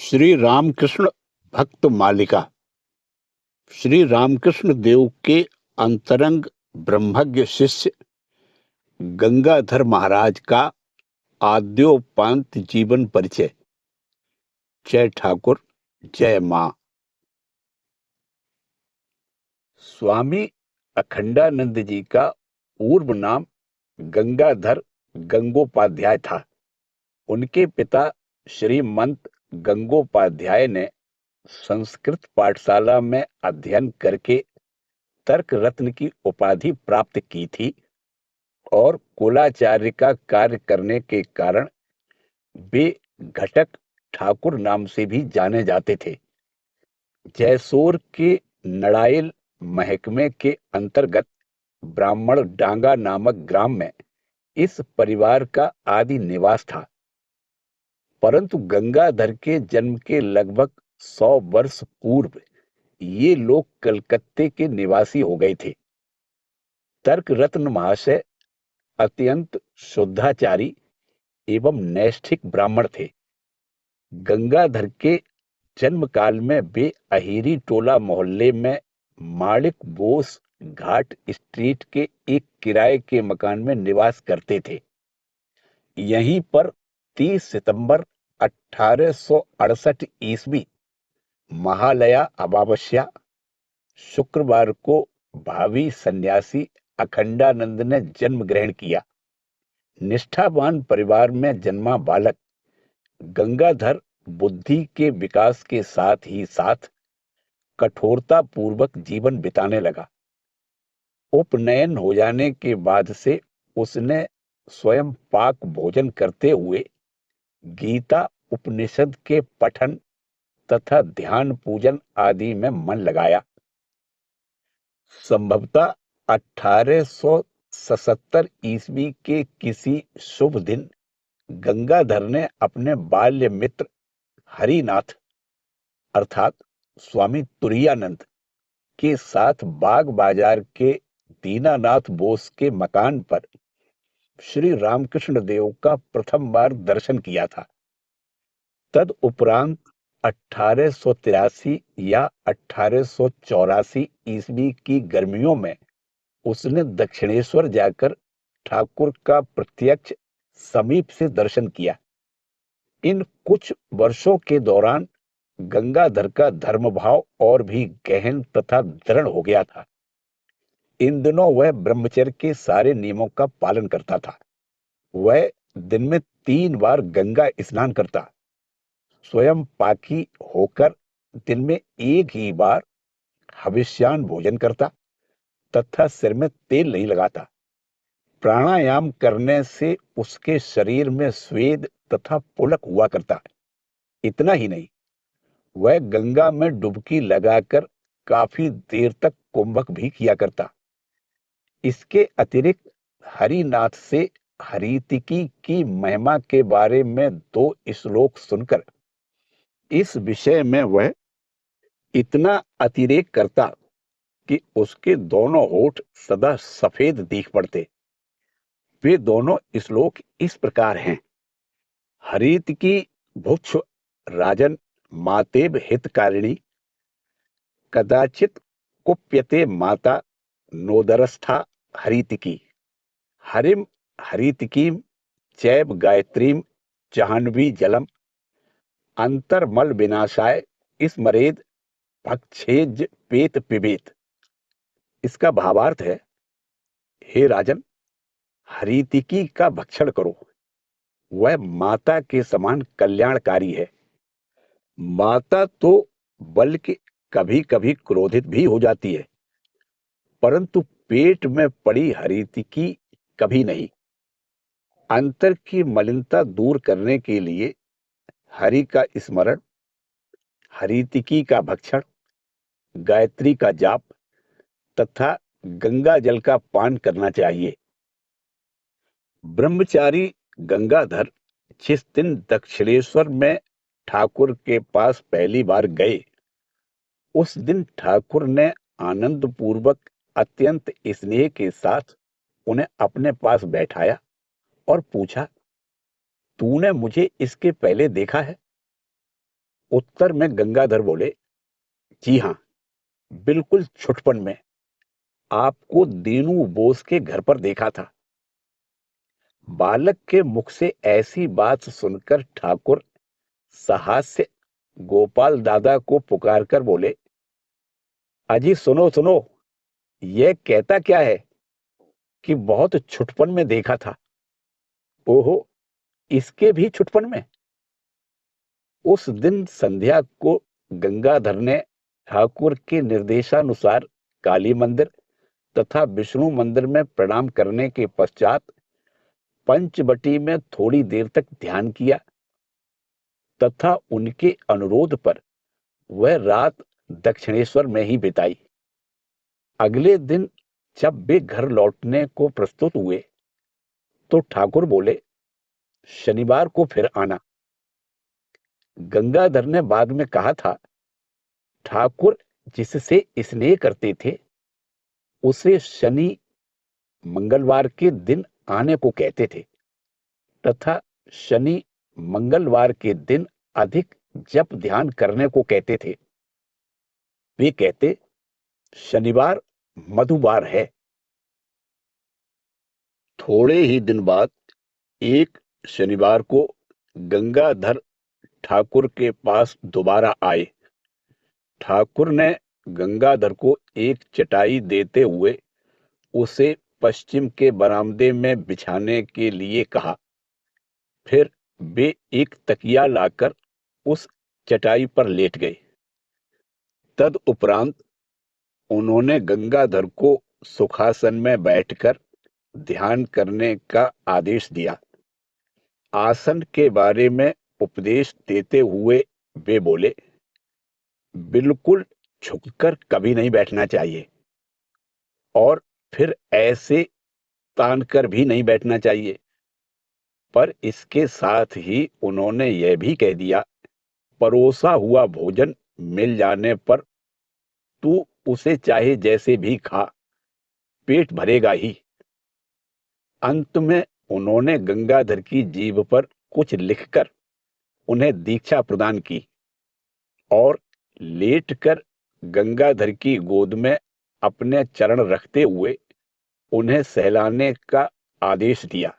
श्री रामकृष्ण भक्त मालिका। श्री रामकृष्ण देव के अंतरंग ब्रह्मज्ञ शिष्य गंगाधर महाराज का आद्योपांत जीवन परिचय। जय ठाकुर, जय मां। स्वामी अखंडानंद जी का पूर्व नाम गंगाधर गंगोपाध्याय था। उनके पिता श्रीमंत गंगोपाध्याय ने संस्कृत पाठशाला में अध्ययन करके तर्क रत्न की उपाधि प्राप्त की थी और कुलाचार्य का कार्य करने के कारण वे घटक ठाकुर नाम से भी जाने जाते थे। जयसोर के नड़ाइल महकमे के अंतर्गत ब्राह्मण डांगा नामक ग्राम में इस परिवार का आदि निवास था। परंतु गंगाधर के जन्म के लगभग 100 वर्ष पूर्व ये लोग कलकत्ते के निवासी हो गए थे। तर्क रत्न महाशय अत्यंत शुद्धाचारी एवं नैष्ठिक ब्राह्मण थे। गंगाधर के जन्म काल में वे अहिरी टोला मोहल्ले में माणिक बोस घाट स्ट्रीट के एक किराए के मकान में निवास करते थे। यहीं पर 30 सितंबर 1868 ईस्वी महालया अमावस्या शुक्रवार को भावी सन्यासी अखंडानंद ने जन्म ग्रहण किया। निष्ठावान परिवार में जन्मा बालक गंगाधर बुद्धि के विकास के साथ ही साथ कठोरता पूर्वक जीवन बिताने लगा। उपनयन हो जाने के बाद से उसने स्वयं पाक भोजन करते हुए गीता उपनिषद के पठन तथा ध्यान पूजन आदि में मन लगाया। संभवतः 1877 ईस्वी के किसी शुभ दिन गंगाधर ने अपने बाल्य मित्र हरिनाथ अर्थात स्वामी तुरायानंद के साथ बाग बाजार के दीनानाथ बोस के मकान पर श्री रामकृष्ण देव का प्रथम बार दर्शन किया था। तद उपरांत 1883 या 1884 ईस्वी की गर्मियों में उसने दक्षिणेश्वर जाकर ठाकुर का प्रत्यक्ष समीप से दर्शन किया। इन कुछ वर्षों के दौरान गंगाधर का धर्म भाव और भी गहन तथा दृढ़ हो गया था। इन दिनों वह ब्रह्मचर्य के सारे नियमों का पालन करता था। वह दिन में 3 बार गंगा स्नान करता, स्वयं पाकी होकर दिन में एक ही बार हविष्यान भोजन करता तथा सिर में तेल नहीं लगाता। प्राणायाम करने से उसके शरीर में स्वेद तथा पुलक हुआ करता। इतना ही नहीं, वह गंगा में डुबकी लगाकर काफी देर तक कुंभक भी किया करता। इसके अतिरिक्त हरिनाथ से हरितिकी की महिमा के बारे में 2 श्लोक सुनकर इस विषय में वह इतना अतिरेक करता कि उसके दोनों होठ सदा सफेद दिख पड़ते। वे दोनों श्लोक इस प्रकार हैं। हरितिकी भुक्ष राजन मातेब हितकारिणी कदाचित कुप्यते माता नोदरस्था हरितिकी हरिम हरितिकीम चैव गायत्रीम जाह्नवी जलम अंतर्मल विनाशाय स्मरेद भक्षेज पेत पिबेत। इसका भावार्थ है, हे राजन, हरितिकी का भक्षण करो, वह माता के समान कल्याणकारी है। माता तो बल्कि कभी कभी क्रोधित भी हो जाती है, परंतु पेट में पड़ी हरितिकी कभी नहीं। अंतर की मलिनता दूर करने के लिए हरि का स्मरण, हरितिकी का भक्षण, गायत्री का जाप तथा गंगा जल का पान करना चाहिए। ब्रह्मचारी गंगाधर जिस दिन दक्षिणेश्वर में ठाकुर के पास पहली बार गए, उस दिन ठाकुर ने आनंद पूर्वक अत्यंत स्नेह के साथ उन्हें अपने पास बैठाया और पूछा, तूने मुझे इसके पहले देखा है? उत्तर में गंगाधर बोले, जी हाँ, बिल्कुल छुटपन में। आपको दीनू बोस के घर पर देखा था। बालक के मुख से ऐसी बात सुनकर ठाकुर सहास्य गोपाल दादा को पुकारकर बोले, अजी सुनो सुनो, यह कहता क्या है कि बहुत छुटपन में देखा था। ओहो, इसके भी छुटपन में। उस दिन संध्या को गंगाधर ने ठाकुर के निर्देशानुसार काली मंदिर तथा विष्णु मंदिर में प्रणाम करने के पश्चात पंचवटी में थोड़ी देर तक ध्यान किया तथा उनके अनुरोध पर वह रात दक्षिणेश्वर में ही बिताई। अगले दिन जब वे घर लौटने को प्रस्तुत हुए तो ठाकुर बोले, शनिवार को फिर आना। गंगाधर ने बाद में कहा था, ठाकुर जिससे स्नेह करते थे उसे शनि मंगलवार के दिन आने को कहते थे तथा शनि मंगलवार के दिन अधिक जप ध्यान करने को कहते थे। वे कहते, शनिवार मधुवार है। थोड़े ही दिन बाद एक शनिवार को गंगाधर ठाकुर के पास दोबारा आए। ठाकुर ने गंगाधर को एक चटाई देते हुए उसे पश्चिम के बरामदे में बिछाने के लिए कहा। फिर वे एक तकिया लाकर उस चटाई पर लेट गए। तदुपरांत उन्होंने गंगाधर को सुखासन में बैठकर ध्यान करने का आदेश दिया। आसन के बारे में उपदेश देते हुए वे बोले, बिल्कुल झुककर कभी नहीं बैठना चाहिए और फिर ऐसे तान कर भी नहीं बैठना चाहिए। पर इसके साथ ही उन्होंने यह भी कह दिया, परोसा हुआ भोजन मिल जाने पर तू उसे चाहे जैसे भी खा, पेट भरेगा ही। अंत में उन्होंने गंगाधर की जीभ पर कुछ लिखकर उन्हें दीक्षा प्रदान की और लेटकर गंगाधर की गोद में अपने चरण रखते हुए उन्हें सहलाने का आदेश दिया।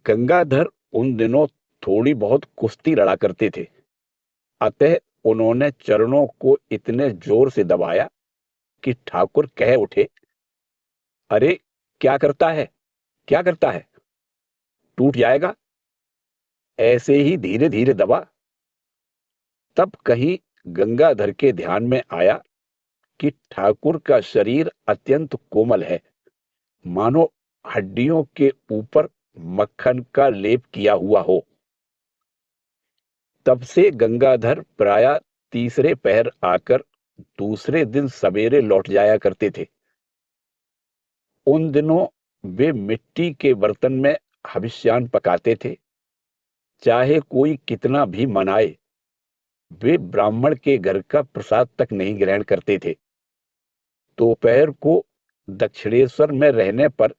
गंगाधर उन दिनों थोड़ी बहुत कुश्ती लड़ा करते थे, अतः उन्होंने चरणों को इतने जोर से दबाया कि ठाकुर कह उठे, अरे क्या करता है, क्या करता है, टूट जाएगा, ऐसे ही धीरे धीरे दबा। तब कहीं गंगाधर के ध्यान में आया कि ठाकुर का शरीर अत्यंत कोमल है, मानो हड्डियों के ऊपर मक्खन का लेप किया हुआ हो। तब से गंगाधर प्रायः तीसरे पहर आकर दूसरे दिन सवेरे लौट जाया करते थे। उन दिनों वे मिट्टी के बर्तन में हविष्यान पकाते थे। चाहे कोई कितना भी मनाए, वे ब्राह्मण के घर का प्रसाद तक नहीं ग्रहण करते थे। दोपहर को दक्षिणेश्वर में रहने पर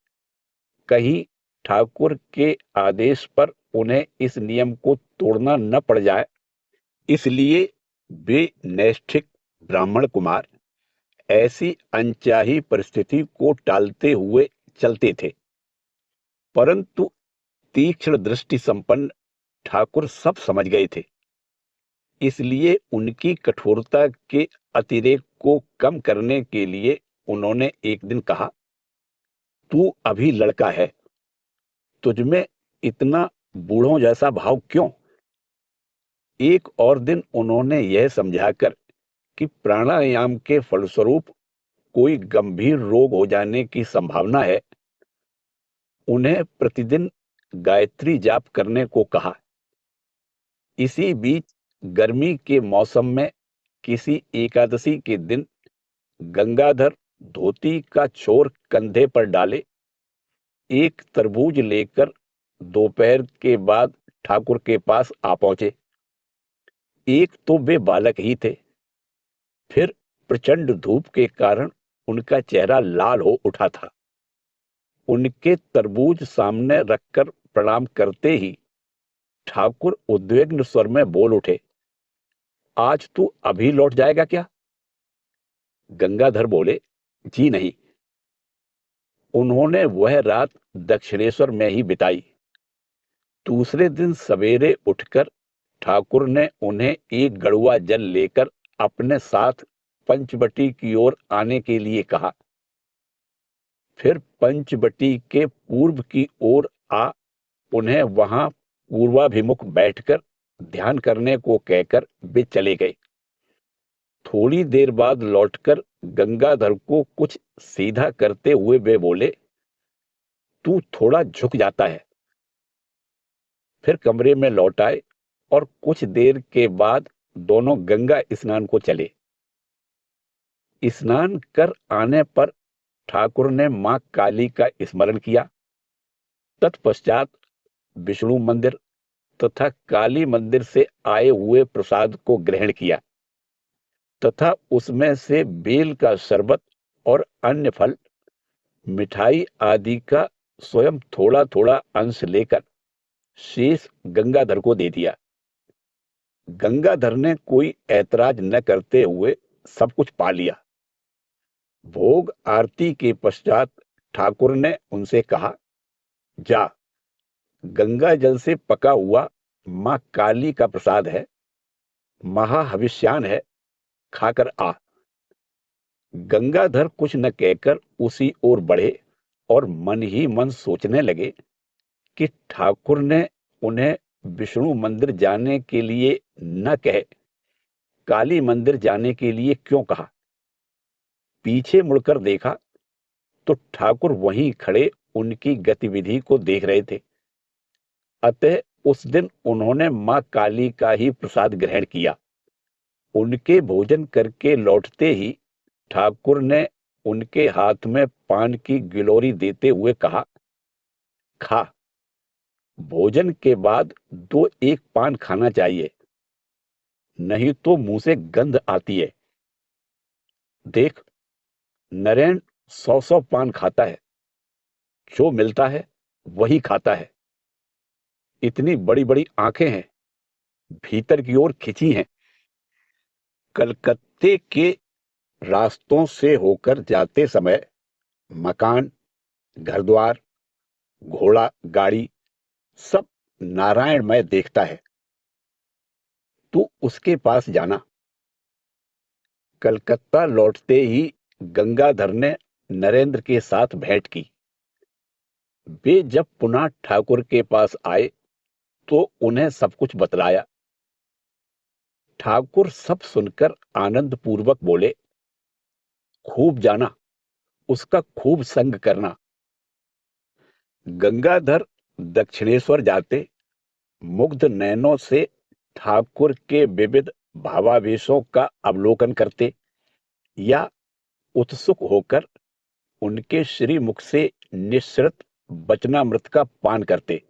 कहीं ठाकुर के आदेश पर उन्हें इस नियम को तोड़ना न पड़ जाए, इसलिए वे नैष्ठिक ब्राह्मण कुमार ऐसी अनचाही परिस्थिति को टालते हुए चलते थे। परंतु तीक्ष्ण दृष्टि संपन्न ठाकुर सब समझ गए थे, इसलिए उनकी कठोरता के अतिरेक को कम करने के लिए उन्होंने एक दिन कहा, तू अभी लड़का है, तुझमें इतना बूढ़ों जैसा भाव क्यों। एक और दिन उन्होंने यह समझाकर कि प्राणायाम के फलस्वरूप कोई गंभीर रोग हो जाने की संभावना है, उन्हें प्रतिदिन गायत्री जाप करने को कहा। इसी बीच गर्मी के मौसम में किसी एकादशी के दिन गंगाधर धोती का छोर कंधे पर डाले एक तरबूज लेकर दोपहर के बाद ठाकुर के पास आ पहुंचे। एक तो वे बालक ही थे, फिर प्रचंड धूप के कारण उनका चेहरा लाल हो उठा था। उनके तरबूज सामने रखकर प्रणाम करते ही ठाकुर उद्विग्न स्वर में बोल उठे, आज तू अभी लौट जाएगा क्या? गंगाधर बोले, जी नहीं। उन्होंने वह रात दक्षिणेश्वर में ही बिताई। दूसरे दिन सवेरे उठकर ठाकुर ने उन्हें एक गड़ुआ जल लेकर अपने साथ पंचवटी की ओर आने के लिए कहा। फिर पंचवटी के पूर्व की ओर आ उन्हें वहां पूर्वाभिमुख बैठकर ध्यान करने को कहकर वे चले गए। थोड़ी देर बाद लौटकर गंगाधर को कुछ सीधा करते हुए वे बोले, तू थोड़ा झुक जाता है। फिर कमरे में लौट आए और कुछ देर के बाद दोनों गंगा स्नान को चले। स्नान कर आने पर ठाकुर ने मां काली का स्मरण किया। तत्पश्चात विष्णु मंदिर तथा काली मंदिर से आए हुए प्रसाद को ग्रहण किया तथा उसमें से बेल का शरबत और अन्य फल, मिठाई आदि का स्वयं थोड़ा थोड़ा अंश लेकर शेष गंगाधर को दे दिया। गंगाधर ने कोई ऐतराज न करते हुए सब कुछ पा लिया। भोग आरती के पश्चात ठाकुर ने उनसे कहा, जा, गंगा जल से पका हुआ मां काली का प्रसाद है, महाहविष्यान है, खाकर आ। गंगाधर कुछ न कहकर उसी ओर बढ़े और मन ही मन सोचने लगे कि ठाकुर ने उन्हें विष्णु मंदिर जाने के लिए न कहे काली मंदिर जाने के लिए क्यों कहा। पीछे मुड़कर देखा तो ठाकुर वहीं खड़े उनकी गतिविधि को देख रहे थे। अतः उस दिन उन्होंने मां काली का ही प्रसाद ग्रहण किया। उनके भोजन करके लौटते ही ठाकुर ने उनके हाथ में पान की गिलोरी देते हुए कहा, खा, भोजन के बाद दो एक पान खाना चाहिए, नहीं तो मुंह से गंध आती है। देख, नरेन 100 पान खाता है, जो मिलता है वही खाता है। इतनी बड़ी बड़ी आंखें हैं, भीतर की ओर खिंची हैं। कलकत्ते के रास्तों से होकर जाते समय मकान, घर द्वार, घोड़ा गाड़ी सब नारायणमय देखता है। तू उसके पास जाना। कलकत्ता लौटते ही गंगाधर ने नरेंद्र के साथ भेंट की। वे जब पुनः ठाकुर के पास आए तो उन्हें सब कुछ बतलाया। ठाकुर सब सुनकर आनंद पूर्वक बोले, खूब जाना, उसका खूब संग करना। गंगाधर दक्षिणेश्वर जाते मुग्ध नयनों से ठाकुर के विविध भावावेशों का अवलोकन करते या उत्सुक होकर उनके श्रीमुख से निःसृत वचनामृत का पान करते।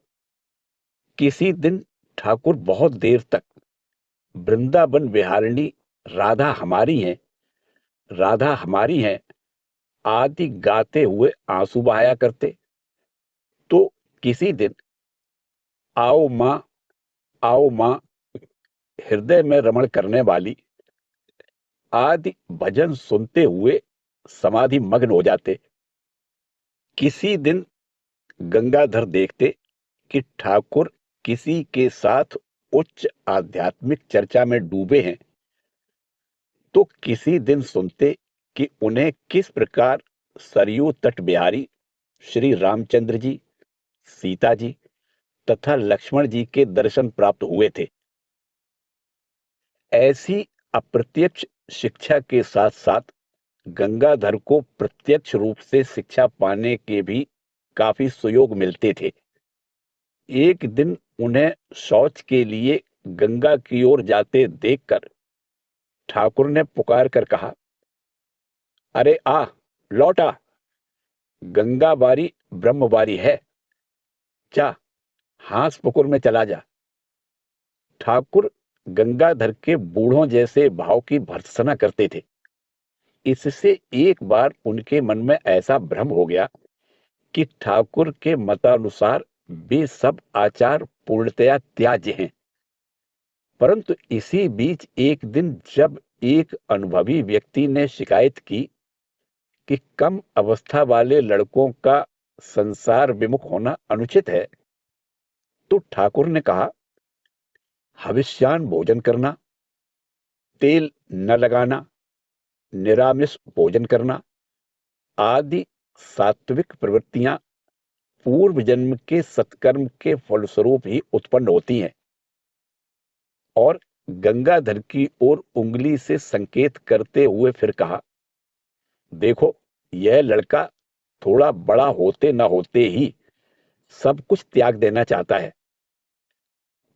किसी दिन ठाकुर बहुत देर तक वृंदावन विहारिणी राधा हमारी है, राधा हमारी है आदि गाते हुए आंसू बहाया करते। तो किसी दिन आओ मां, आओ मां, हृदय में रमण करने वाली आदि भजन सुनते हुए समाधि मग्न हो जाते। किसी दिन गंगाधर देखते कि ठाकुर किसी के साथ उच्च आध्यात्मिक चर्चा में डूबे हैं, तो किसी दिन सुनते कि उन्हें किस प्रकार सरयू तट बिहारी श्री रामचंद्र जी, सीता जी तथा लक्ष्मण जी के दर्शन प्राप्त हुए थे। ऐसी अप्रत्यक्ष शिक्षा के साथ साथ गंगाधर को प्रत्यक्ष रूप से शिक्षा पाने के भी काफी सुयोग मिलते थे। एक दिन उन्हें शौच के लिए गंगा की ओर जाते देखकर ठाकुर ने पुकार कर कहा, अरे आ, लौट आ, गंगा बारी ब्रह्मबारी है, जा, हास पुकुर में चला जा। ठाकुर गंगाधर के बूढ़ों जैसे भाव की भर्त्सना करते थे। इससे एक बार उनके मन में ऐसा भ्रम हो गया कि ठाकुर के मतानुसार वे सब आचार पूर्णतया त्याज्य हैं। परंतु इसी बीच एक दिन जब एक अनुभवी व्यक्ति ने शिकायत की कि कम अवस्था वाले लड़कों का संसार विमुख होना अनुचित है, तो ठाकुर ने कहा, हविष्यान भोजन करना, तेल न लगाना, निरामिष भोजन करना आदि सात्विक प्रवृत्तियां पूर्व जन्म के सत्कर्म के फलस्वरूप ही उत्पन्न होती हैं। और गंगाधर की ओर उंगली से संकेत करते हुए फिर कहा, देखो, यह लड़का थोड़ा बड़ा होते न होते ही सब कुछ त्याग देना चाहता है।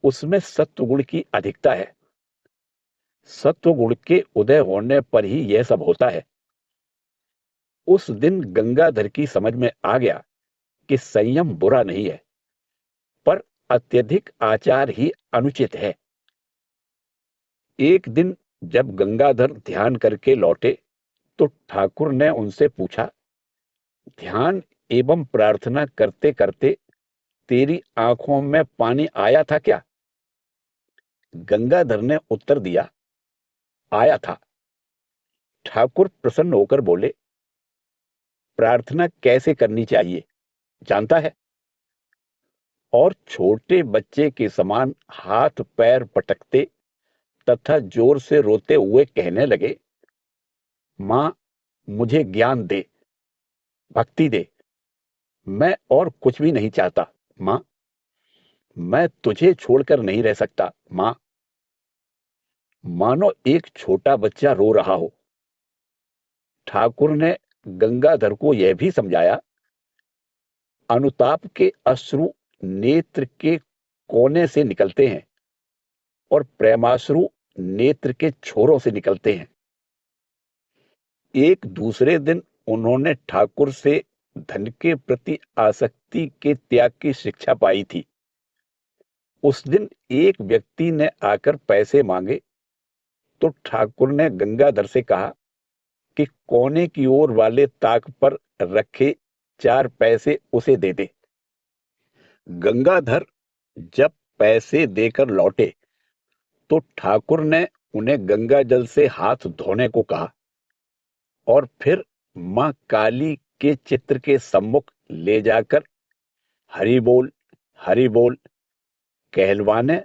उसमें सत्वगुण की अधिकता है। सत्वगुण के उदय होने पर ही यह सब होता है। उस दिन गंगाधर की समझ में आ गया कि संयम बुरा नहीं है, पर अत्यधिक आचार ही अनुचित है। एक दिन जब गंगाधर ध्यान करके लौटे तो ठाकुर ने उनसे पूछा, ध्यान एवं प्रार्थना करते करते तेरी आंखों में पानी आया था क्या? गंगाधर ने उत्तर दिया, आया था। ठाकुर प्रसन्न होकर बोले, प्रार्थना कैसे करनी चाहिए जानता है? और छोटे बच्चे के समान हाथ पैर पटकते तथा जोर से रोते हुए कहने लगे, मां, मुझे ज्ञान दे, भक्ति दे। मैं और कुछ भी नहीं चाहता मां। मैं तुझे छोड़कर नहीं रह सकता मां। मानो एक छोटा बच्चा रो रहा हो। ठाकुर ने गंगाधर को यह भी समझाया, अनुताप के अश्रु नेत्र के कोने से निकलते हैं और प्रेमाश्रु नेत्र के छोरों से निकलते हैं। एक दूसरे दिन उन्होंने ठाकुर से धन के प्रति आसक्ति के त्याग की शिक्षा पाई थी। उस दिन एक व्यक्ति ने आकर पैसे मांगे तो ठाकुर ने गंगाधर से कहा कि कोने की ओर वाले ताक पर रखे 4 पैसे उसे दे दे। गंगाधर जब पैसे देकर लौटे तो ठाकुर ने उन्हें गंगा जल से हाथ धोने को कहा और फिर मां काली के चित्र के सम्मुख ले जाकर हरि बोल कहलवाने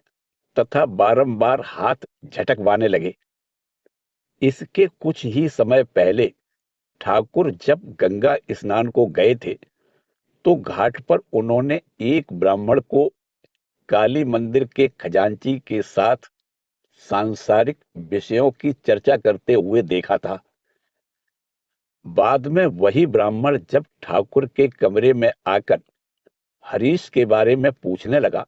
तथा बारंबार हाथ झटकवाने लगे। इसके कुछ ही समय पहले ठाकुर जब गंगा स्नान को गए थे तो घाट पर उन्होंने एक ब्राह्मण को काली मंदिर के खजांची के साथ सांसारिक विषयों की चर्चा करते हुए देखा था। बाद में वही ब्राह्मण जब ठाकुर के कमरे में आकर हरीश के बारे में पूछने लगा,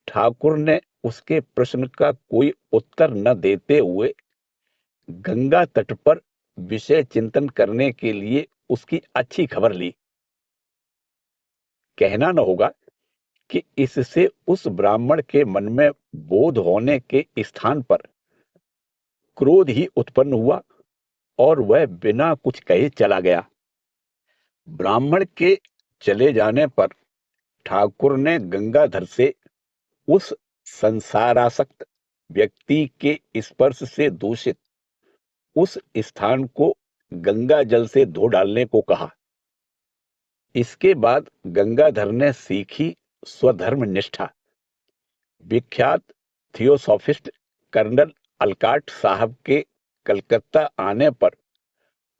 ठाकुर ने उसके प्रश्न का कोई उत्तर न देते हुए गंगा तट पर विषय चिंतन करने के लिए उसकी अच्छी खबर ली। कहना न होगा कि इससे उस ब्राह्मण के मन में बोध होने के स्थान पर क्रोध ही उत्पन्न हुआ और वह बिना कुछ कहे चला गया। ब्राह्मण के चले जाने पर ठाकुर ने गंगाधर से उस संसारासक्त व्यक्ति के स्पर्श से दूषित उस स्थान को गंगा जल से धो डालने को कहा। इसके बाद गंगाधर ने सीखी स्वधर्म निष्ठा। विख्यात थियोसॉफिस्ट कर्नल अलकाट साहब के कलकत्ता आने पर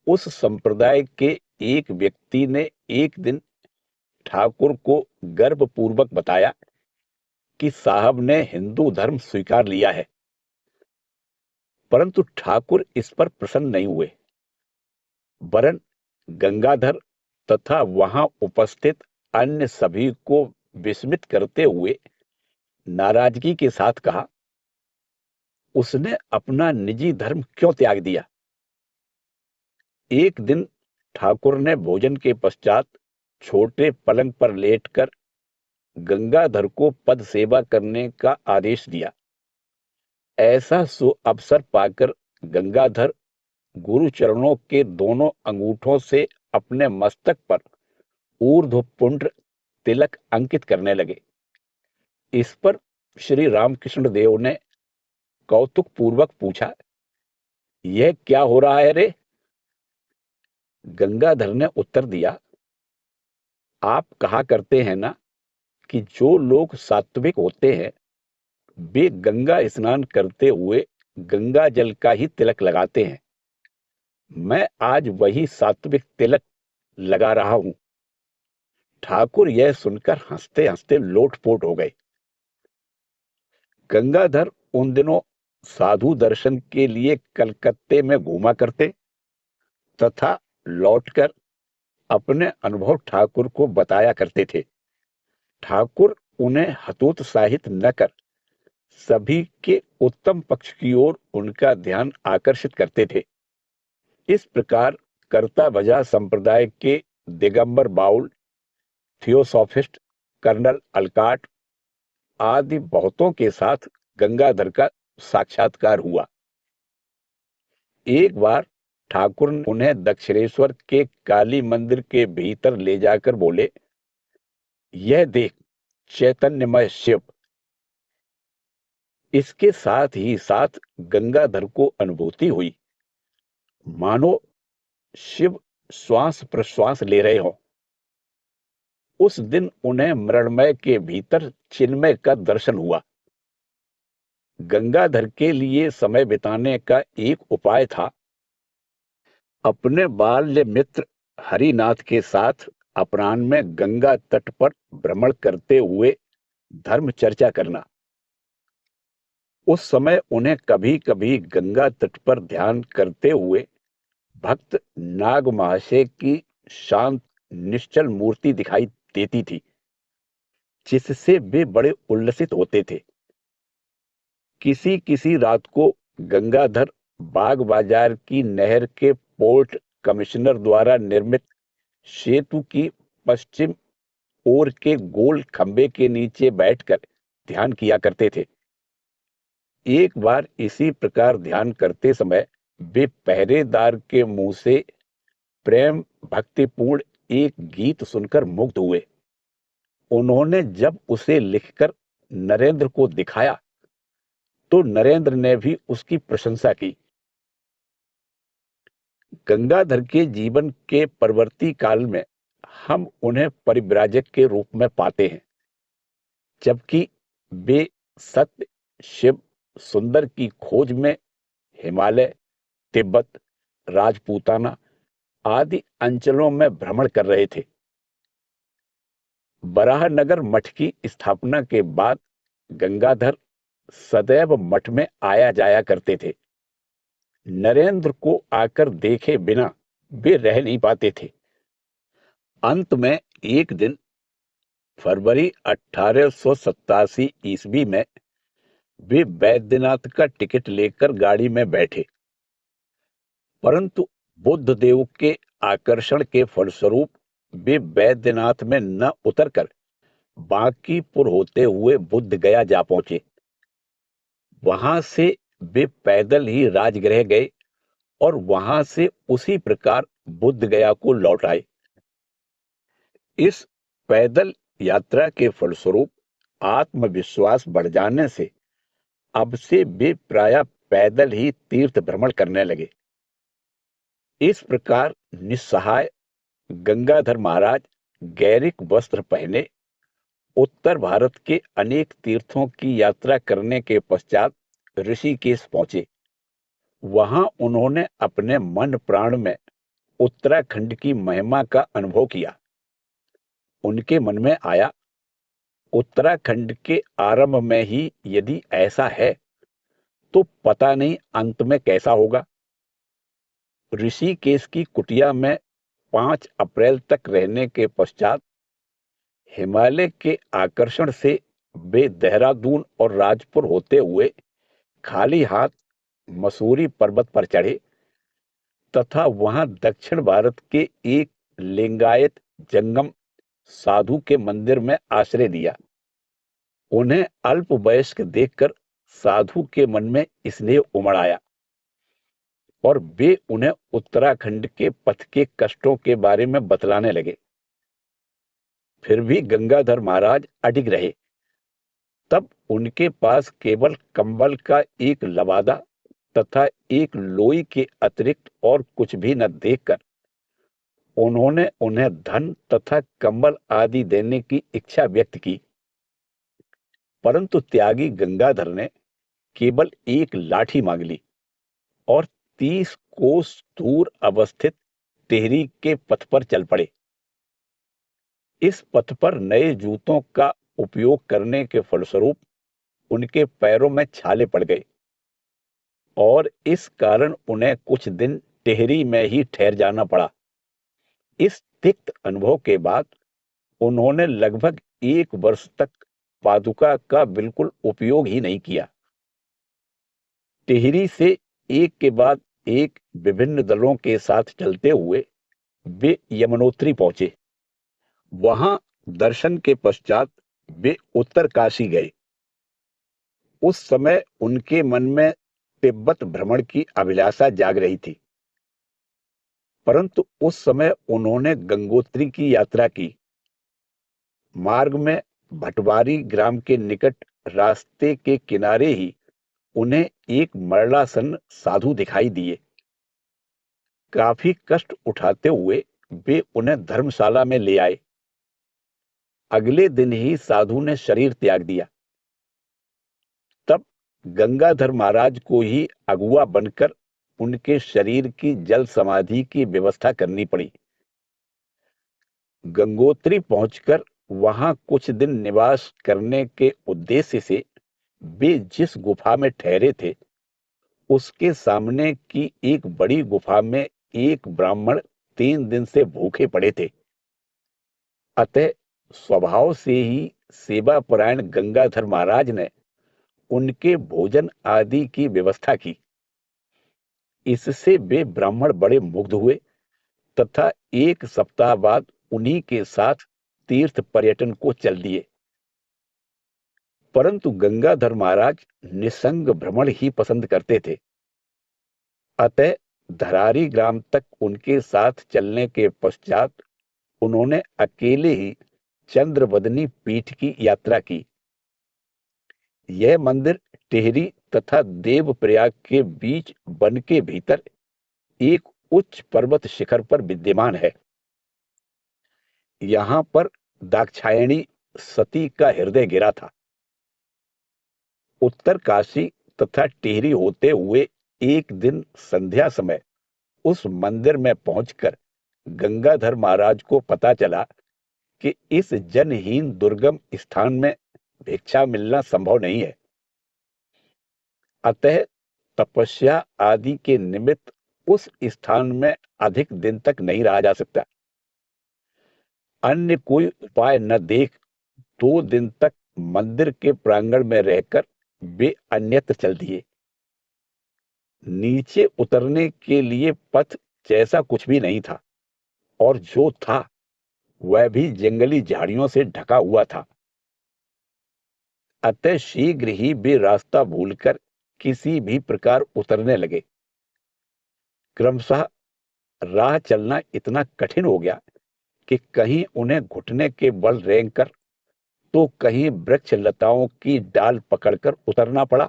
उस संप्रदाय के एक व्यक्ति ने एक दिन ठाकुर को गर्वपूर्वक बताया कि साहब ने हिंदू धर्म स्वीकार लिया है। परंतु ठाकुर इस पर प्रसन्न नहीं हुए, वरन गंगाधर तथा वहां उपस्थित अन्य सभी को विस्मित करते हुए नाराजगी के साथ कहा, उसने अपना निजी धर्म क्यों त्याग दिया? एक दिन ठाकुर ने भोजन के पश्चात छोटे पलंग पर लेटकर गंगाधर को पद सेवा करने का आदेश दिया। ऐसा अवसर पाकर गंगाधर गुरु चरणों के दोनों अंगूठों से अपने मस्तक पर ऊर्ध्व पुंड्र तिलक अंकित करने लगे। इस पर श्री रामकृष्ण देव ने कौतुक पूर्वक पूछा, यह क्या हो रहा है रे? गंगाधर ने उत्तर दिया, आप कहा करते हैं ना कि जो लोग सात्विक होते हैं वे गंगा स्नान करते हुए गंगा जल का ही तिलक लगाते हैं। मैं आज वही सात्विक तिलक लगा रहा हूं। ठाकुर यह सुनकर हंसते हंसते लोटपोट हो गए। गंगाधर उन दिनों साधु दर्शन के लिए कलकत्ते में घूमा करते तथा लौटकर अपने अनुभव ठाकुर को बताया करते थे। ठाकुर उन्हें हतोत्साहित न कर सभी के उत्तम पक्ष की ओर उनका ध्यान आकर्षित करते थे। इस प्रकार कर्ता भजा संप्रदाय के Digambar Baul, theosophist, colonel Olcott आदि बहुतों के साथ गंगाधर का साक्षात्कार हुआ। एक बार ठाकुर उन्हें दक्षिणेश्वर के काली मंदिर के भीतर ले जाकर बोले, यह देख चैतन्यमय शिव। इसके साथ ही साथ गंगाधर को अनुभूति हुई मानो शिव श्वास प्रश्वास ले रहे हों। उस दिन उन्हें मृण्मय के भीतर चिन्मय का दर्शन हुआ। गंगाधर के लिए समय बिताने का एक उपाय था अपने बाल्य मित्र हरिनाथ के साथ अपराह्न में गंगा तट पर भ्रमण करते हुए धर्म चर्चा करना। उस समय उन्हें कभी कभी गंगा तट पर ध्यान करते हुए भक्त नाग महाशय की शांत निश्चल मूर्ति दिखाई देती थी, जिससे वे बड़े उल्लसित होते थे। किसी किसी रात को गंगाधर बाग बाजार की नहर के पोर्ट कमिश्नर द्वारा निर्मित सेतु की पश्चिम ओर के गोल खंबे के नीचे बैठकर ध्यान किया करते थे। एक बार इसी प्रकार ध्यान करते समय वे पहरेदार के मुंह से प्रेम भक्तिपूर्ण एक गीत सुनकर मुग्ध हुए। उन्होंने जब उसे लिखकर नरेंद्र को दिखाया तो नरेंद्र ने भी उसकी प्रशंसा की। गंगाधर के जीवन के परवर्ती काल में हम उन्हें परिव्राजक के रूप में पाते हैं, जबकि वे सत्य, शिव, सुंदर की खोज में हिमालय, तिब्बत, राजपूताना आदि अंचलों में भ्रमण कर रहे थे। बराहनगर मठ की स्थापना के बाद गंगाधर सदैव मठ में आया जाया करते थे। नरेंद्र को आकर देखे बिना वे रह नहीं पाते थे। अंत में एक दिन फरवरी 1887 ईस्वी में वे बैद्यनाथ का टिकट लेकर गाड़ी में बैठे, परंतु बुद्ध देव के आकर्षण के फलस्वरूप वे बैद्यनाथ में न उतरकर बांकीपुर होते हुए बुद्ध गया जा पहुंचे। वहां से वे पैदल ही राजगृह गए और वहां से उसी प्रकार बुद्ध गया को लौट आए। इस पैदल यात्रा के फलस्वरूप आत्मविश्वास बढ़ जाने से अब से वे प्रायः पैदल ही तीर्थ भ्रमण करने लगे। इस प्रकार निस्सहाय गंगाधर महाराज गैरिक वस्त्र पहने उत्तर भारत के अनेक तीर्थों की यात्रा करने के पश्चात ऋषिकेश पहुंचे। वहां उन्होंने अपने मन प्राण में उत्तराखंड की महिमा का अनुभव किया। उनके मन में आया, उत्तराखंड के आरंभ में ही यदि ऐसा है तो पता नहीं अंत में कैसा होगा। ऋषिकेश की कुटिया में 5 अप्रैल तक रहने के पश्चात हिमालय के आकर्षण से वे देहरादून और राजपुर होते हुए खाली हाथ मसूरी पर्वत पर चढ़े तथा वहां दक्षिण भारत के एक लिंगायत जंगम साधु के मंदिर में आश्रय दिया। उन्हें अल्प वयस्क देखकर साधु के मन में स्नेह उमड़ आया और वे उन्हें उत्तराखंड के पथ के कष्टों के बारे में बतलाने लगे। फिर भी गंगाधर महाराज अडिग रहे तब उनके पास केवल कंबल का एक लबादा तथा एक लोई के अतिरिक्त और कुछ भी न देखकर उन्होंने उन्हें धन तथा कंबल आदि देने की इच्छा व्यक्त की। परंतु त्यागी गंगाधर ने केवल एक लाठी मांग ली और 30 कोस दूर अवस्थित टिहरी के पथ पर चल पड़े। इस पथ पर नए जूतों का उपयोग करने के फलस्वरूप उनके पैरों में छाले पड़ गए और इस कारण उन्हें कुछ दिन टिहरी में ही ठहर जाना पड़ा। इस तिक्त अनुभव के बाद उन्होंने लगभग 1 वर्ष तक पादुका का बिल्कुल उपयोग ही नहीं किया। टिहरी से एक के बाद एक विभिन्न दलों के साथ चलते हुए वे यमुनोत्री पहुंचे। वहां दर्शन के पश्चात वे उत्तर काशी गए। उस समय उनके मन में तिब्बत भ्रमण की अभिलाषा जाग रही थी, परंतु उस समय उन्होंने गंगोत्री की यात्रा की। मार्ग में भटवारी ग्राम के निकट रास्ते के किनारे ही उन्हें एक मरणासन साधु दिखाई दिए। काफी कष्ट उठाते हुए वे उन्हें धर्मशाला में ले आए। अगले दिन ही साधु ने शरीर त्याग दिया। तब गंगाधर महाराज को ही अगुआ बनकर उनके शरीर की जल समाधि की व्यवस्था करनी पड़ी। गंगोत्री पहुंचकर वहां कुछ दिन निवास करने के उद्देश्य से वे जिस गुफा में ठहरे थे उसके सामने की एक बड़ी गुफा में एक ब्राह्मण 3 दिन से भूखे पड़े थे। अतः स्वभाव से ही सेवापरायण गंगाधर महाराज ने उनके भोजन आदि की व्यवस्था की। इससे वे ब्राह्मण बड़े मुग्ध हुए तथा 1 सप्ताह बाद उन्हीं के साथ तीर्थ पर्यटन को चल दिए। परंतु गंगाधर महाराज निसंग भ्रमण ही पसंद करते थे। अतः धरारी ग्राम तक उनके साथ चलने के पश्चात उन्होंने अकेले ही चंद्रवदनी पीठ की यात्रा की। यह मंदिर टिहरी तथा देवप्रयाग के बीच वन के भीतर एक उच्च पर्वत शिखर पर विद्यमान है। यहां पर दाक्षायणी सती का हृदय गिरा था। उत्तर काशी तथा टिहरी होते हुए एक दिन संध्या समय उस मंदिर में पहुंचकर गंगाधर महाराज को पता चला कि इस जनहीन दुर्गम स्थान में भिक्षा मिलना संभव नहीं है। अतः तपस्या आदि के निमित्त उस स्थान में अधिक दिन तक नहीं रहा जा सकता। अन्य कोई उपाय न देख 2 दिन तक मंदिर के प्रांगण में रहकर वे अन्यत्र चल दिए। नीचे उतरने के लिए पथ जैसा कुछ भी नहीं था और जो था वह भी जंगली झाड़ियों से ढका हुआ था। अतः शीघ्र ही वे रास्ता भूलकर किसी भी प्रकार उतरने लगे। क्रमशः राह चलना इतना कठिन हो गया कि कहीं उन्हें घुटने के बल रेंगकर तो कहीं वृक्ष लताओं की डाल पकड़कर उतरना पड़ा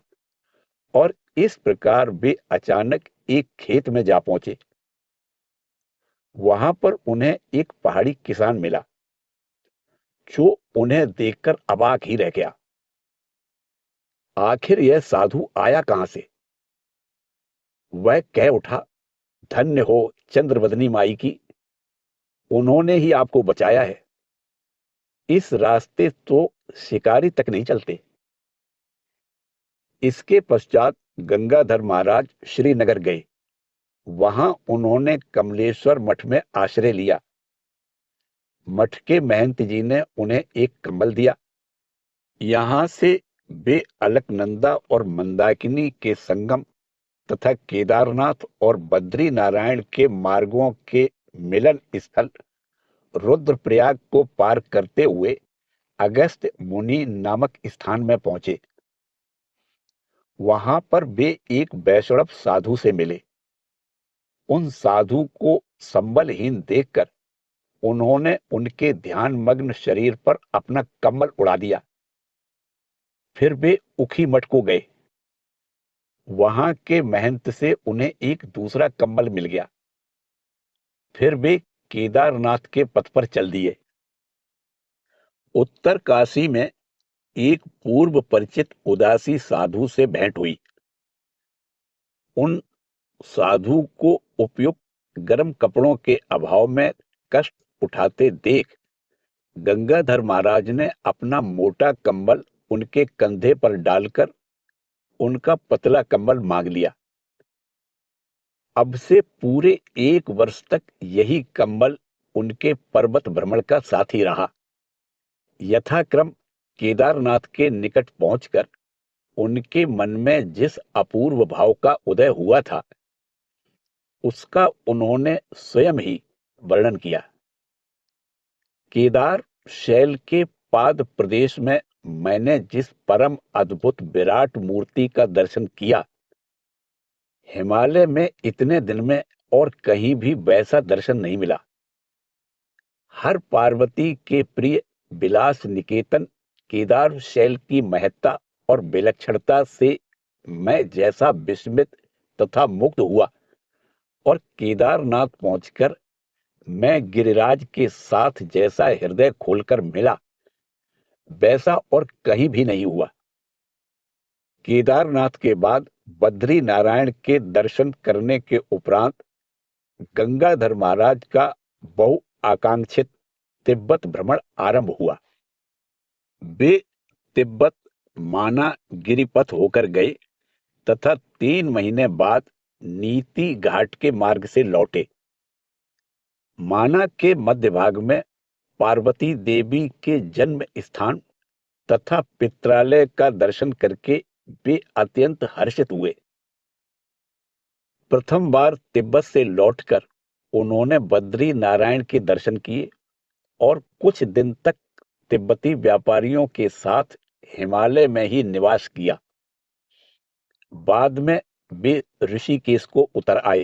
और इस प्रकार वे अचानक एक खेत में जा पहुंचे। वहां पर उन्हें एक पहाड़ी किसान मिला जो उन्हें देखकर अवाक ही रह गया। आखिर यह साधु आया कहां से? वह कह उठा, धन्य हो चंद्रवदनी माई की, उन्होंने ही आपको बचाया है। इस रास्ते तो शिकारी तक नहीं चलते। इसके पश्चात गंगाधर महाराज श्रीनगर गए। वहां उन्होंने कमलेश्वर मठ में आश्रय लिया। मठ के महंत जी ने उन्हें एक कंबल दिया। यहां से वे अलकनंदा और मंदाकिनी के संगम तथा केदारनाथ और बद्री नारायण के मार्गों के मिलन स्थल रुद्रप्रयाग को पार करते हुए अगस्त्य मुनि नामक स्थान में पहुंचे। वहां पर वे एक वैष्णव साधु से मिले। उन साधु को संबलहीन देखकर उन्होंने उनके ध्यान मग्न शरीर पर अपना कम्बल उड़ा दिया। फिर वे उखी मठ को गए। वहां के महंत से उन्हें एक दूसरा कंबल मिल गया। फिर वे केदारनाथ के पथ पर चल दिए। उत्तर काशी में एक पूर्व परिचित उदासी साधु से भेंट हुई। उन साधु को उपयुक्त गर्म कपड़ों के अभाव में कष्ट उठाते देख गंगाधर महाराज ने अपना मोटा कंबल उनके कंधे पर डालकर उनका पतला कंबल मांग लिया। अब से पूरे 1 वर्ष तक यही कंबल उनके पर्वत भ्रमण का साथी रहा। यथाक्रम केदारनाथ के निकट पहुंचकर उनके मन में जिस अपूर्व भाव का उदय हुआ था, उसका उन्होंने स्वयं ही वर्णन किया। केदार शैल के पाद प्रदेश में मैंने जिस परम अद्भुत विराट मूर्ति का दर्शन किया, हिमालय में इतने दिन में और कहीं भी वैसा दर्शन नहीं मिला। हर पार्वती के प्रिय विलास निकेतन केदार शैल की महत्ता और विलक्षणता से मैं जैसा विस्मित तथा मुग्ध हुआ और केदारनाथ पहुंचकर मैं गिरिराज के साथ जैसा हृदय खोलकर मिला, वैसा और कहीं भी नहीं हुआ। केदारनाथ के बाद बद्री नारायण के दर्शन करने के उपरांत गंगाधर महाराज का बहु आकांक्षित तिब्बत भ्रमण आरंभ हुआ। वे तिब्बत माना गिरिपथ होकर गए तथा 3 महीने बाद नीति घाट के मार्ग से लौटे। माना के मध्य भाग में पार्वती देवी के जन्म स्थान तथा पित्रालय का दर्शन करके वे अत्यंत हर्षित हुए। प्रथम बार तिब्बत से लौटकर उन्होंने बद्री नारायण के दर्शन किए और कुछ दिन तक तिब्बती व्यापारियों के साथ हिमालय में ही निवास किया। बाद में वे ऋषिकेश को उतर आए।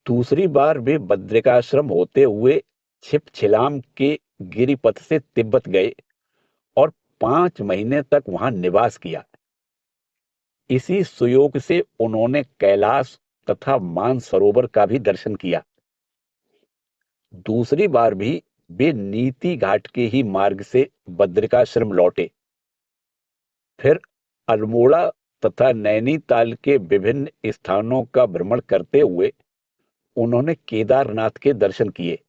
दूसरी बार वे बद्रिकाश्रम होते हुए छिपछिलाम के गिरिपथ से तिब्बत गए और 5 महीने तक वहां निवास किया। इसी सुयोग से उन्होंने कैलाश तथा मानसरोवर का भी दर्शन किया। दूसरी बार भी वे नीति घाट के ही मार्ग से बद्रिकाश्रम लौटे। फिर अल्मोड़ा तथा नैनीताल के विभिन्न स्थानों का भ्रमण करते हुए उन्होंने केदारनाथ के दर्शन किए।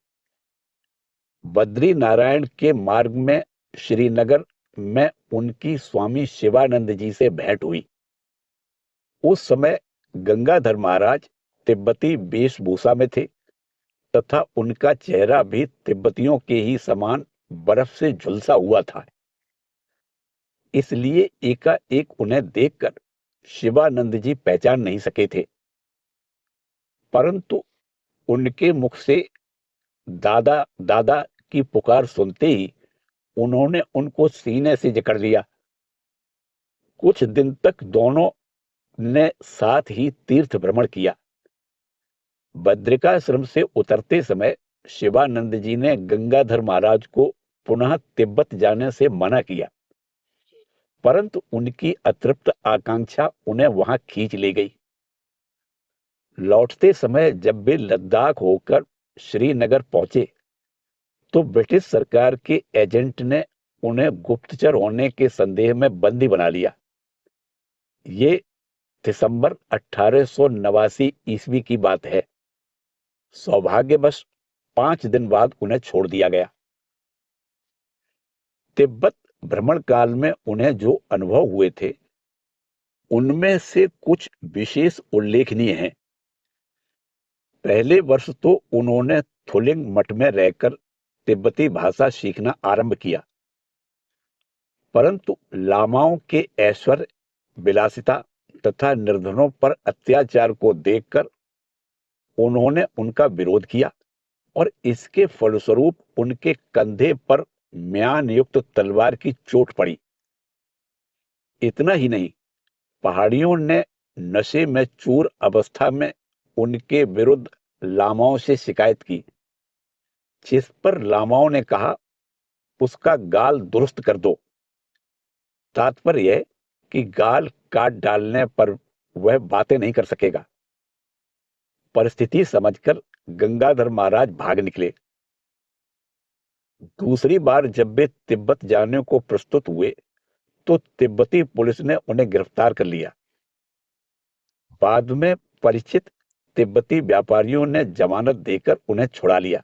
बद्री नारायण के मार्ग में श्रीनगर में उनकी स्वामी शिवानंद जी से भेंट हुई। उस समय गंगाधर महाराज तिब्बती वेशभूषा में थे तथा उनका चेहरा भी तिब्बतियों के ही समान बर्फ से झुलसा हुआ था। इसलिए एकाएक उन्हें देखकर शिवानंद जी पहचान नहीं सके थे, परंतु उनके मुख से दादा दादा की पुकार सुनते ही उन्होंने उनको सीने से जकड़ लिया। कुछ दिन तक दोनों ने साथ ही तीर्थ भ्रमण किया। बद्रिकाश्रम से उतरते समय शिवानंद जी ने गंगाधर महाराज को पुनः तिब्बत जाने से मना किया, परंतु उनकी अतृप्त आकांक्षा उन्हें वहां खींच ले गई। लौटते समय जब वे लद्दाख होकर श्रीनगर पहुंचे तो ब्रिटिश सरकार के एजेंट ने उन्हें गुप्तचर होने के संदेह में बंदी बना लिया। ये दिसंबर 1889 ईस्वी की बात है। सौभाग्यवश 5 दिन बाद उन्हें छोड़ दिया गया। तिब्बत भ्रमण काल में उन्हें जो अनुभव हुए थे, उनमें से कुछ विशेष उल्लेखनीय हैं। पहले वर्ष तो उन्होंने थुलिंग मठ में रहकर तिब्बती भाषा सीखना आरंभ किया, परंतु लामाओं के ऐश्वर्य, विलासिता तथा निर्धनों पर अत्याचार को देखकर उन्होंने उनका विरोध किया और इसके फलस्वरूप उनके कंधे पर म्यान युक्त तलवार की चोट पड़ी। इतना ही नहीं, पहाड़ियों ने नशे में चूर अवस्था में उनके विरुद्ध लामाओं से शिकायत की, जिस पर लामाओं ने कहा, उसका गाल दुरुस्त कर दो। तात्पर्य है कि गाल काट डालने पर वह बातें नहीं कर सकेगा। परिस्थिति समझकर गंगाधर महाराज भाग निकले। दूसरी बार जब वे तिब्बत जाने को प्रस्तुत हुए तो तिब्बती पुलिस ने उन्हें गिरफ्तार कर लिया। बाद में परिचित तिब्बती व्यापारियों ने जमानत देकर उन्हें छुड़ा लिया।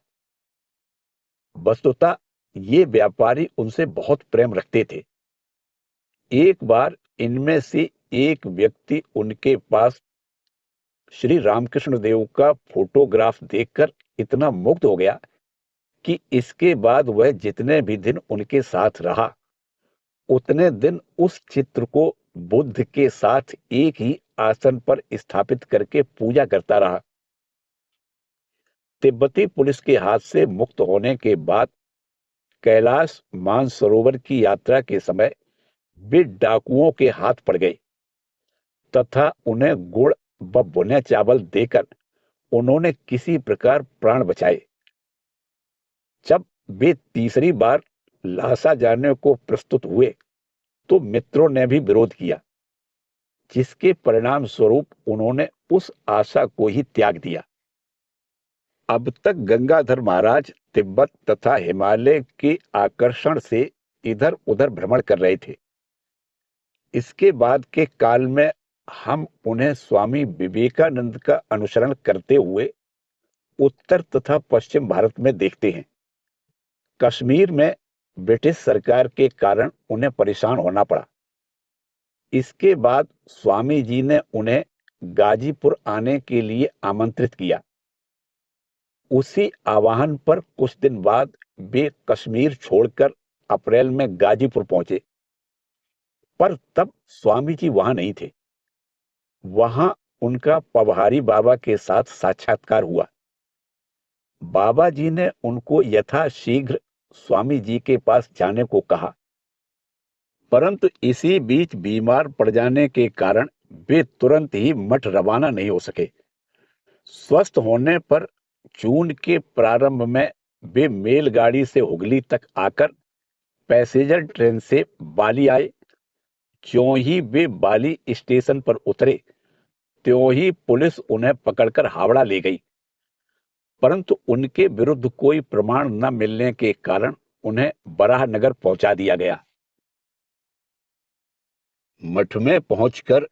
वस्तुतः ये व्यापारी उनसे बहुत प्रेम रखते थे। एक बार इनमें से एक व्यक्ति उनके पास श्री रामकृष्ण देव का फोटोग्राफ देखकर इतना मुग्ध हो गया कि इसके बाद वह जितने भी दिन उनके साथ रहा, उतने दिन उस चित्र को बुद्ध के साथ एक ही आसन पर स्थापित करके पूजा करता रहा। तिब्बती पुलिस के हाथ से मुक्त होने के बाद कैलाश मानसरोवर की यात्रा के समय वे डाकुओं के हाथ पड़ गए तथा उन्हें गुड़ व भुने चावल देकर उन्होंने किसी प्रकार प्राण बचाए। जब वे तीसरी बार लासा जाने को प्रस्तुत हुए तो मित्रों ने भी विरोध किया, जिसके परिणाम स्वरूप उन्होंने उस आशा को ही त्याग दिया। अब तक गंगाधर महाराज तिब्बत तथा हिमालय के आकर्षण से इधर उधर भ्रमण कर रहे थे। इसके बाद के काल में हम उन्हें स्वामी विवेकानंद का अनुसरण करते हुए उत्तर तथा पश्चिम भारत में देखते हैं। कश्मीर में ब्रिटिश सरकार के कारण उन्हें परेशान होना पड़ा। इसके बाद स्वामी जी ने उन्हें गाजीपुर आने के लिए आमंत्रित किया। उसी आह्वान पर कुछ दिन बाद वे कश्मीर छोड़कर अप्रैल में गाजीपुर पहुंचे, पर तब स्वामी जी वहां नहीं थे। वहां उनका पवहारी बाबा के साथ साक्षात्कार हुआ। बाबा जी ने उनको यथाशीघ्र स्वामी जी के पास जाने को कहा, परंतु इसी बीच बीमार पड़ जाने के कारण वे तुरंत ही मठ रवाना नहीं हो सके। स्वस्थ होने पर जून के प्रारंभ में वे मेलगाड़ी से हुगली तक आकर पैसेंजर ट्रेन से बाली आए। ज्यों ही वे बाली स्टेशन पर उतरे, त्यों ही पुलिस उन्हें पकड़कर हावड़ा ले गई, परंतु उनके विरुद्ध कोई प्रमाण न मिलने के कारण उन्हें बराहनगर पहुंचा दिया गया। मठ में पहुंचकर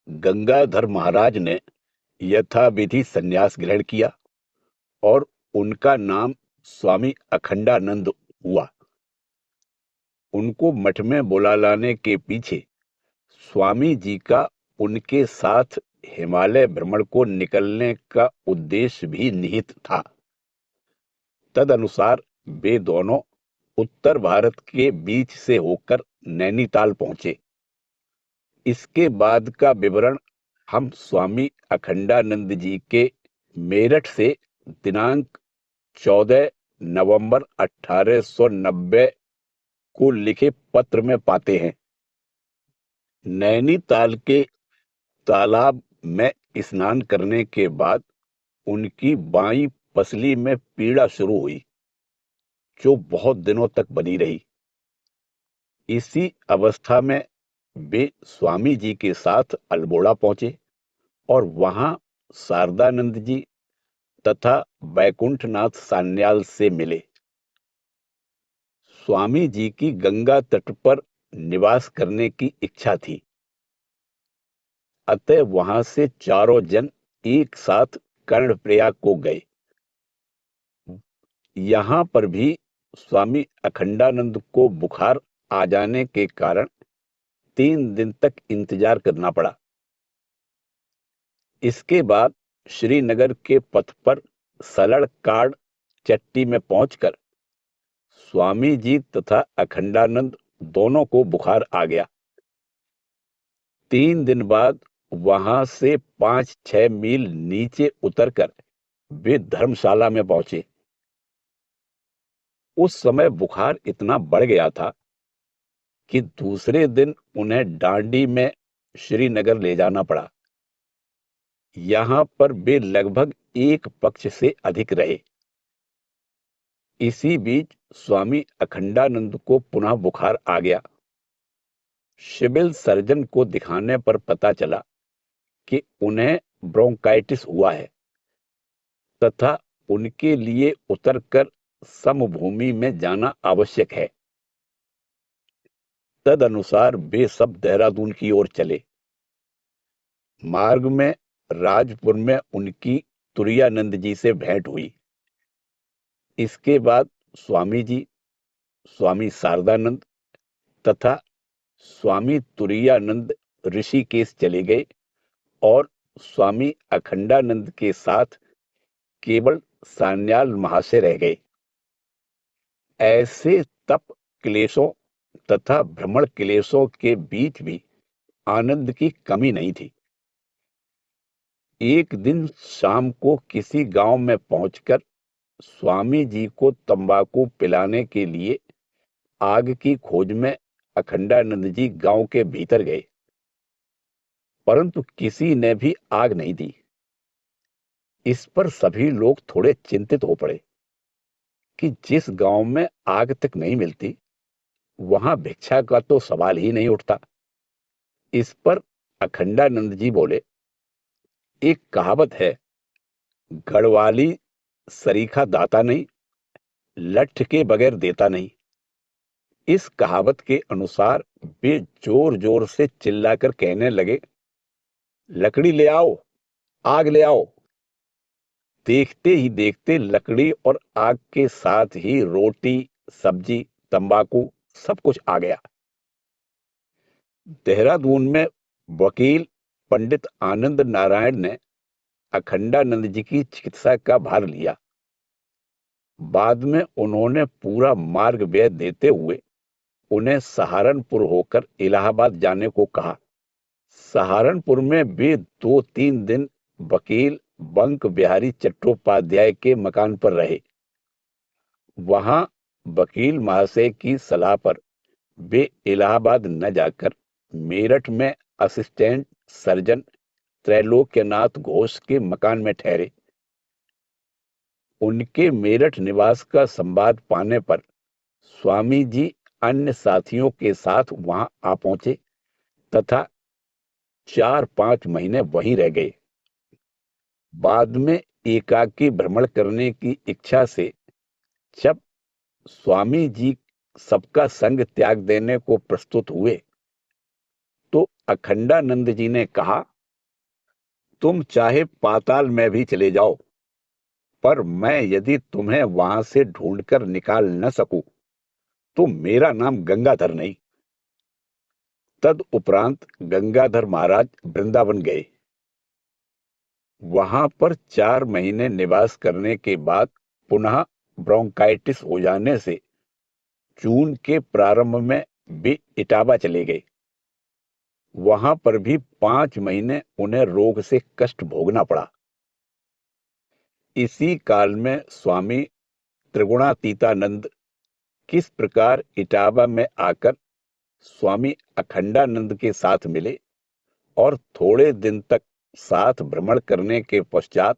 गंगाधर महाराज ने यथाविधि संन्यास ग्रहण किया और उनका नाम स्वामी अखंडानंद हुआ। उनको मठ में बुला लाने के पीछे स्वामी जी का उनके साथ हिमालय भ्रमण को निकलने का उद्देश्य भी निहित था। तदनुसार वे दोनों उत्तर भारत के बीच से होकर नैनीताल पहुंचे। इसके बाद का विवरण हम स्वामी अखंडानंद जी के मेरठ से दिनांक 14 नवंबर 1890 को लिखे पत्र में पाते हैं। नैनीताल के तालाब में स्नान करने के बाद उनकी बाईं पसली में पीड़ा शुरू हुई, जो बहुत दिनों तक बनी रही। इसी अवस्था में वे स्वामी जी के साथ अल्मोड़ा पहुंचे और वहां शारदानंद जी तथा बैकुंठनाथ सान्याल से मिले। स्वामी जी की गंगा तट पर निवास करने की इच्छा थी, अतः वहां से चारों जन एक साथ कर्णप्रयाग को गए। यहां पर भी स्वामी अखंडानंद को बुखार आ जाने के कारण 3 दिन तक इंतजार करना पड़ा। इसके बाद श्रीनगर के पथ पर सलड़ काड़ चट्टी में पहुंचकर स्वामी जी तथा अखंडानंद दोनों को बुखार आ गया। 3 दिन बाद वहां से 5-6 मील नीचे उतरकर वे धर्मशाला में पहुंचे। उस समय बुखार इतना बढ़ गया था कि दूसरे दिन उन्हें डांडी में श्रीनगर ले जाना पड़ा। यहां पर वे लगभग एक पक्ष से अधिक रहे। इसी बीच स्वामी अखंडानंद को पुनः बुखार आ गया। सिविल सर्जन को दिखाने पर पता चला कि उन्हें ब्रोंकाइटिस हुआ है तथा उनके लिए उतरकर समभूमि में जाना आवश्यक है। तदनुसार वे सब देहरादून की ओर चले। मार्ग में राजपुर में उनकी तुरायानंद जी से भेंट हुई। इसके बाद स्वामी जी, स्वामी शारदानंद तथा स्वामी तुरायानंद ऋषिकेश चले गए और स्वामी अखंडानंद के साथ केवल सान्याल महाशय रह गए। ऐसे तप क्लेशों तथा भ्रमण क्लेशों के बीच भी आनंद की कमी नहीं थी। एक दिन शाम को किसी गांव में पहुंचकर स्वामी जी को तंबाकू पिलाने के लिए आग की खोज में अखंडानंद जी गांव के भीतर गए, परंतु किसी ने भी आग नहीं दी। इस पर सभी लोग थोड़े चिंतित हो पड़े कि जिस गांव में आग तक नहीं मिलती वहां भिक्षा का तो सवाल ही नहीं उठता। इस पर अखंडानंद जी बोले, एक कहावत है, गढ़वाली सरीखा दाता नहीं, लठ के बगैर देता नहीं। इस कहावत के अनुसार वे जोर जोर से चिल्लाकर कहने लगे, लकड़ी ले आओ, आग ले आओ। देखते ही देखते लकड़ी और आग के साथ ही रोटी, सब्जी, तंबाकू सब कुछ आ गया। देहरादून में वकील पंडित आनंद नारायण ने अखंडानंद जी की चिकित्सा का भार लिया। बाद में उन्होंने पूरा मार्ग व्यय देते हुए उन्हें सहारनपुर होकर इलाहाबाद जाने को कहा। सहारनपुर में वे 2-3 दिन वकील बंक बिहारी चट्टोपाध्याय के मकान पर रहे। वहां वकील महाशय की सलाह पर वे इलाहाबाद न जाकर मेरठ में असिस्टेंट सर्जन त्रैलोक्यनाथ घोष के मकान में ठहरे। उनके मेरठ निवास का संवाद पाने पर स्वामी जी अन्य साथियों के साथ वहां आ पहुंचे तथा 4-5 महीने वहीं रह गए। बाद में एकाकी भ्रमण करने की इच्छा से जब स्वामी जी सबका संग त्याग देने को प्रस्तुत हुए तो अखंडानंद जी ने कहा, तुम चाहे पाताल में भी चले जाओ, पर मैं यदि तुम्हें वहां से ढूंढकर निकाल न सकूं तो मेरा नाम गंगाधर नहीं। तद उपरांत गंगाधर महाराज वृंदावन गए। वहां पर 4 महीने निवास करने के बाद पुनः ब्रोंकाइटिस हो जाने से जून के प्रारंभ में वे इटावा चले गए। वहां पर भी 5 महीने उन्हें रोग से कष्ट भोगना पड़ा। इसी काल में स्वामी त्रिगुणातीतानंद किस प्रकार इटावा में आकर स्वामी अखंडानंद के साथ मिले और थोड़े दिन तक साथ भ्रमण करने के पश्चात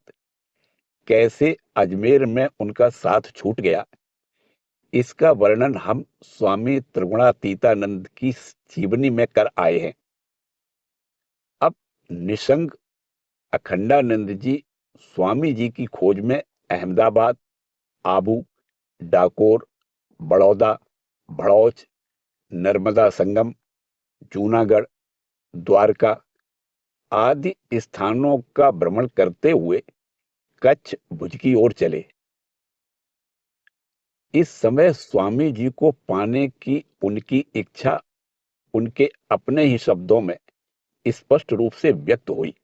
कैसे अजमेर में उनका साथ छूट गया, इसका वर्णन हम स्वामी त्रिगुणातीतानंद की जीवनी में कर आए हैं। अब निसंग अखंडानंद जी स्वामी जी की खोज में अहमदाबाद, आबू, डाकोर, बड़ौदा, भड़ौच, नर्मदा संगम, जूनागढ़, द्वारका आदि स्थानों का भ्रमण करते हुए कच्छ, भुज की ओर चले। इस समय स्वामी जी को पाने की उनकी इच्छा उनके अपने ही शब्दों में स्पष्ट रूप से व्यक्त हुई।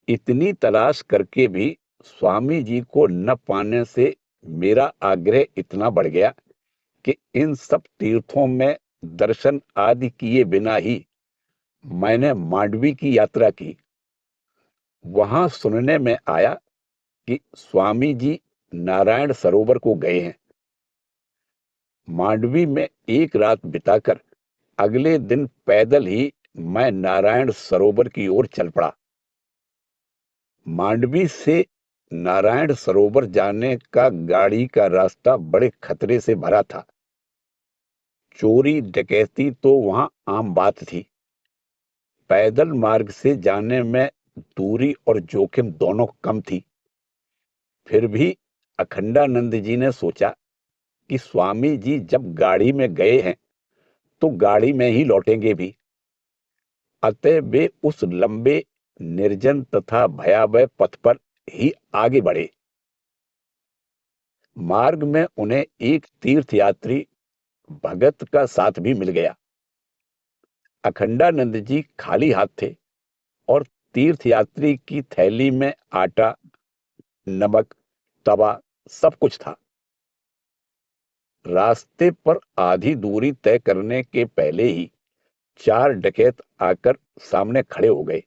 इतनी तलाश करके भी स्वामी जी को न पाने से मेरा आग्रह इतना बढ़ गया कि इन सब तीर्थों में दर्शन आदि किए बिना ही मैंने मांडवी की यात्रा की। वहां सुनने में आया कि स्वामी जी नारायण सरोवर को गए हैं। मांडवी में एक रात बिताकर अगले दिन पैदल ही मैं नारायण सरोवर की ओर चल पड़ा। मांडवी से नारायण सरोवर जाने का गाड़ी का रास्ता बड़े खतरे से भरा था, चोरी डकैती तो वहां आम बात थी। पैदल मार्ग से जाने में दूरी और जोखिम दोनों कम थी। फिर भी अखंडानंद जी ने सोचा कि स्वामी जी जब गाड़ी में गए हैं तो गाड़ी में ही लौटेंगे भी। अतः वे उस लंबे, निर्जन तथा भयावह पथ पर ही आगे बढ़े। मार्ग में उन्हें एक तीर्थयात्री भगत का साथ भी मिल गया। अखंडानंद जी खाली हाथ थे और तीर्थयात्री की थैली में आटा, नमक, तवा सब कुछ था। रास्ते पर आधी दूरी तय करने के पहले ही 4 डकैत आकर सामने खड़े हो गए।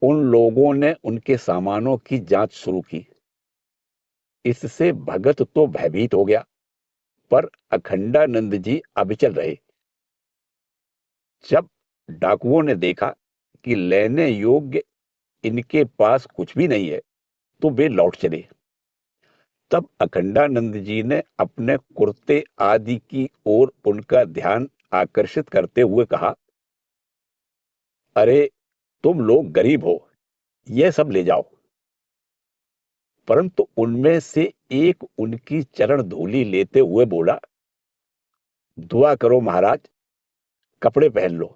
उन लोगों ने उनके सामानों की जांच शुरू की। इससे भगत तो भयभीत हो गया, पर अखंडानंद जी अविचल रहे। जब डाकुओं ने देखा कि लेने योग्य इनके पास कुछ भी नहीं है, तो वे लौट चले। तब अखंडानंद जी ने अपने कुर्ते आदि की ओर उनका ध्यान आकर्षित करते हुए कहा, अरे, तुम लोग गरीब हो, यह सब ले जाओ। परंतु उनमें से एक उनकी चरण धूलि लेते हुए बोला, दुआ करो महाराज, कपड़े पहन लो।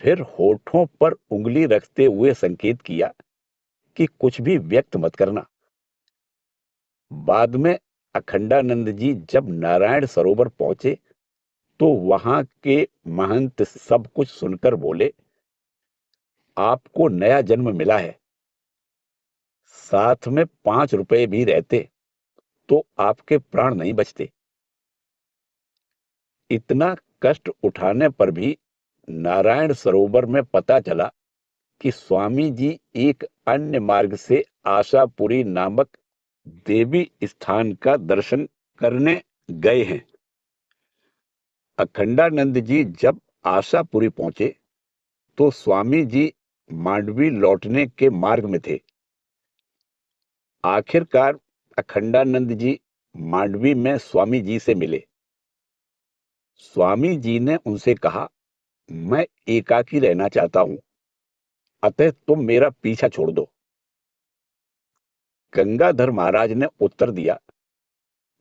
फिर होठों पर उंगली रखते हुए संकेत किया कि कुछ भी व्यक्त मत करना। बाद में अखंडानंद जी जब नारायण सरोवर पहुंचे तो वहां के महंत सब कुछ सुनकर बोले, आपको नया जन्म मिला है। साथ में 5 रुपए भी रहते तो आपके प्राण नहीं बचते। इतना कष्ट उठाने पर भी नारायण सरोवर में पता चला कि स्वामी जी एक अन्य मार्ग से आशापुरी नामक देवी स्थान का दर्शन करने गए हैं। अखंडानंद जी जब आशापुरी पहुंचे तो स्वामी जी मांडवी लौटने के मार्ग में थे। आखिरकार अखंडानंद जी मांडवी में स्वामी जी से मिले। स्वामी जी ने उनसे कहा, मैं एकाकी रहना चाहता हूं, अतः तुम मेरा पीछा छोड़ दो। गंगाधर महाराज ने उत्तर दिया,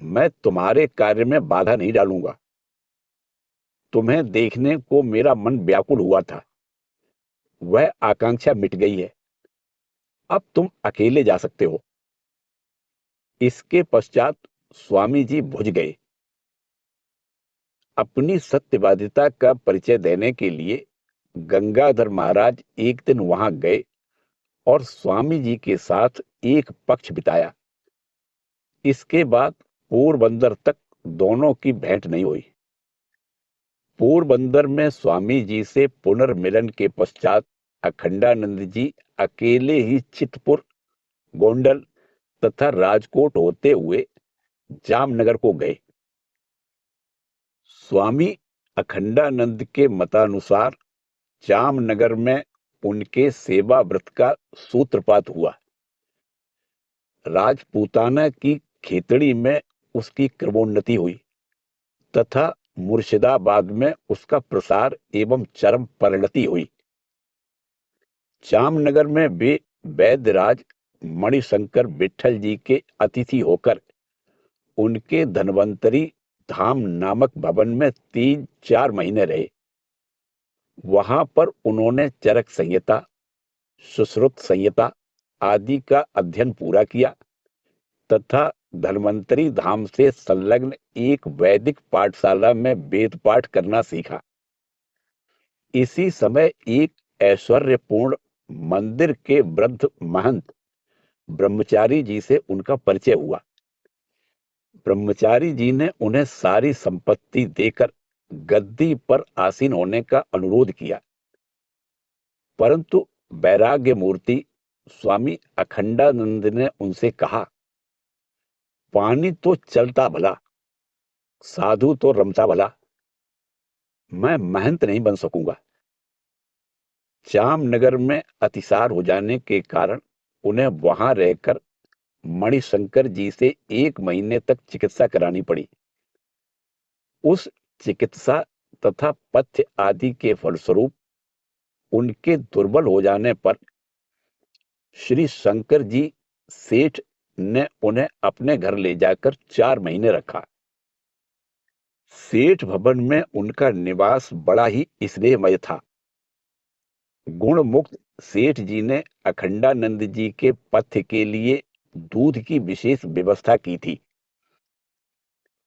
मैं तुम्हारे कार्य में बाधा नहीं डालूंगा। तुम्हें देखने को मेरा मन व्याकुल हुआ था, वह आकांक्षा मिट गई है। अब तुम अकेले जा सकते हो। इसके पश्चात स्वामी जी भुज गए। अपनी सत्यवादिता का परिचय देने के लिए गंगाधर महाराज एक दिन वहां गए और स्वामी जी के साथ एक पक्ष बिताया। इसके बाद पोरबंदर तक दोनों की भेंट नहीं हुई। पोरबंदर में स्वामी जी से पुनर्मिलन के पश्चात अखंडानंद जी अकेले ही चितपुर, गोंडल तथा राजकोट होते हुए जामनगर को गए। स्वामी अखंडानंद के मतानुसार जामनगर में उनके सेवा व्रत का सूत्रपात हुआ। राजपूताना की खेतड़ी में उसकी क्रमोन्नति हुई तथा मुर्शिदाबाद में उसका प्रसार एवं चरम परिणति हुई। जामनगर में वे वैद्यराज मणिशंकर विट्ठल जी के अतिथि होकर उनके धन्वंतरी धाम नामक भवन में 3-4 महीने रहे। वहां पर उन्होंने चरक संहिता, सुश्रुत संहिता आदि का अध्ययन पूरा किया तथा धन्वंतरी धाम से संलग्न एक वैदिक पाठशाला में वेद पाठ करना सीखा। इसी समय एक ऐश्वर्यपूर्ण मंदिर के वृद्ध महंत ब्रह्मचारी जी से उनका परिचय हुआ। ब्रह्मचारी जी ने उन्हें सारी संपत्ति देकर गद्दी पर आसीन होने का अनुरोध किया, परंतु वैराग्य मूर्ति स्वामी अखंडानंद ने उनसे कहा, पानी तो चलता भला, साधु तो रमता भला, मैं महंत नहीं बन सकूंगा। जामनगर में अतिसार हो जाने के कारण उन्हें वहां रहकर मणिशंकर जी से 1 महीने तक चिकित्सा करानी पड़ी। उस चिकित्सा तथा पथ्य आदि के फलस्वरूप उनके दुर्बल हो जाने पर श्री शंकर जी सेठ ने उन्हें अपने घर ले जाकर 4 महीने रखा। सेठ भवन में उनका निवास बड़ा ही स्नेहमय था। गुण मुक्त सेठ जी ने अखंडानंद जी के पथ्य के लिए दूध की विशेष व्यवस्था की थी।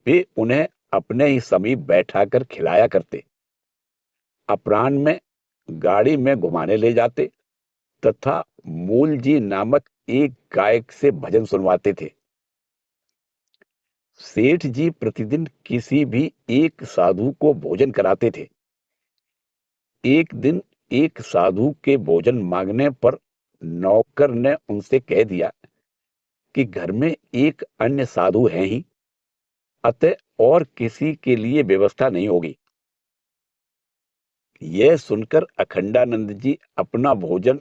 वे उन्हें अपने ही समीप बैठाकर खिलाया करते। अपराह्न में गाड़ी में घुमाने ले जाते तथा मूल जी नामक एक गायक से भजन सुनवाते थे। सेठ जी प्रतिदिन किसी भी एक साधु को भोजन कराते थे। एक दिन एक साधु के भोजन मांगने पर नौकर ने उनसे कह दिया कि घर में एक अन्य साधु है ही, अतः और किसी के लिए व्यवस्था नहीं होगी। यह सुनकर अखंडानंद जी अपना भोजन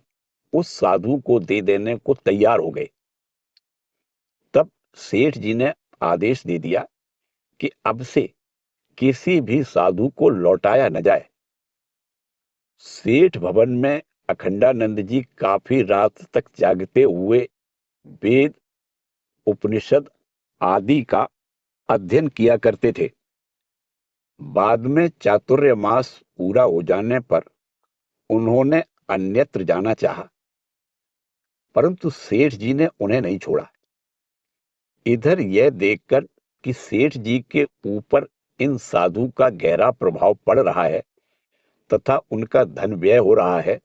उस साधु को दे देने को तैयार हो गए। तब सेठ जी ने आदेश दे दिया कि अब से किसी भी साधु को लौटाया न जाए। सेठ भवन में अखंडानंद जी काफी रात तक जागते हुए वेद, उपनिषद आदि का अध्ययन किया करते थे। बाद में चातुर्य मास पूरा हो जाने पर उन्होंने अन्यत्र जाना चाहा, परंतु सेठ जी ने उन्हें नहीं छोड़ा। इधर यह देखकर कि सेठ जी के ऊपर इन साधु का गहरा प्रभाव पड़ रहा है तथा उनका धन व्यय हो रहा है,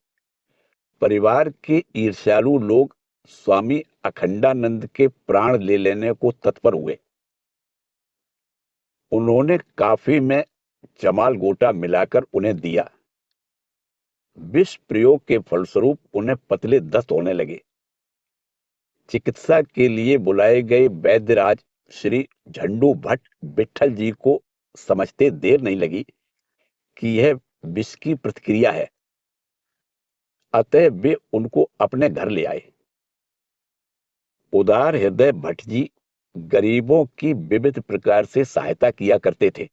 परिवार के ईर्ष्यालु लोग स्वामी अखंडानंद के प्राण ले लेने को तत्पर हुए। उन्होंने काफी में जमाल गोटा मिलाकर उन्हें दिया। विष प्रयोग के फलस्वरूप उन्हें पतले दस्त होने लगे। चिकित्सा के लिए बुलाए गए वैद्यराज श्री झंडू भट्ट विट्ठल जी को समझते देर नहीं लगी कि यह विष की प्रतिक्रिया है, अतः वे उनको अपने घर ले आए। उदार हृदय भट्ट जी गरीबों की विविध प्रकार से सहायता किया करते थे।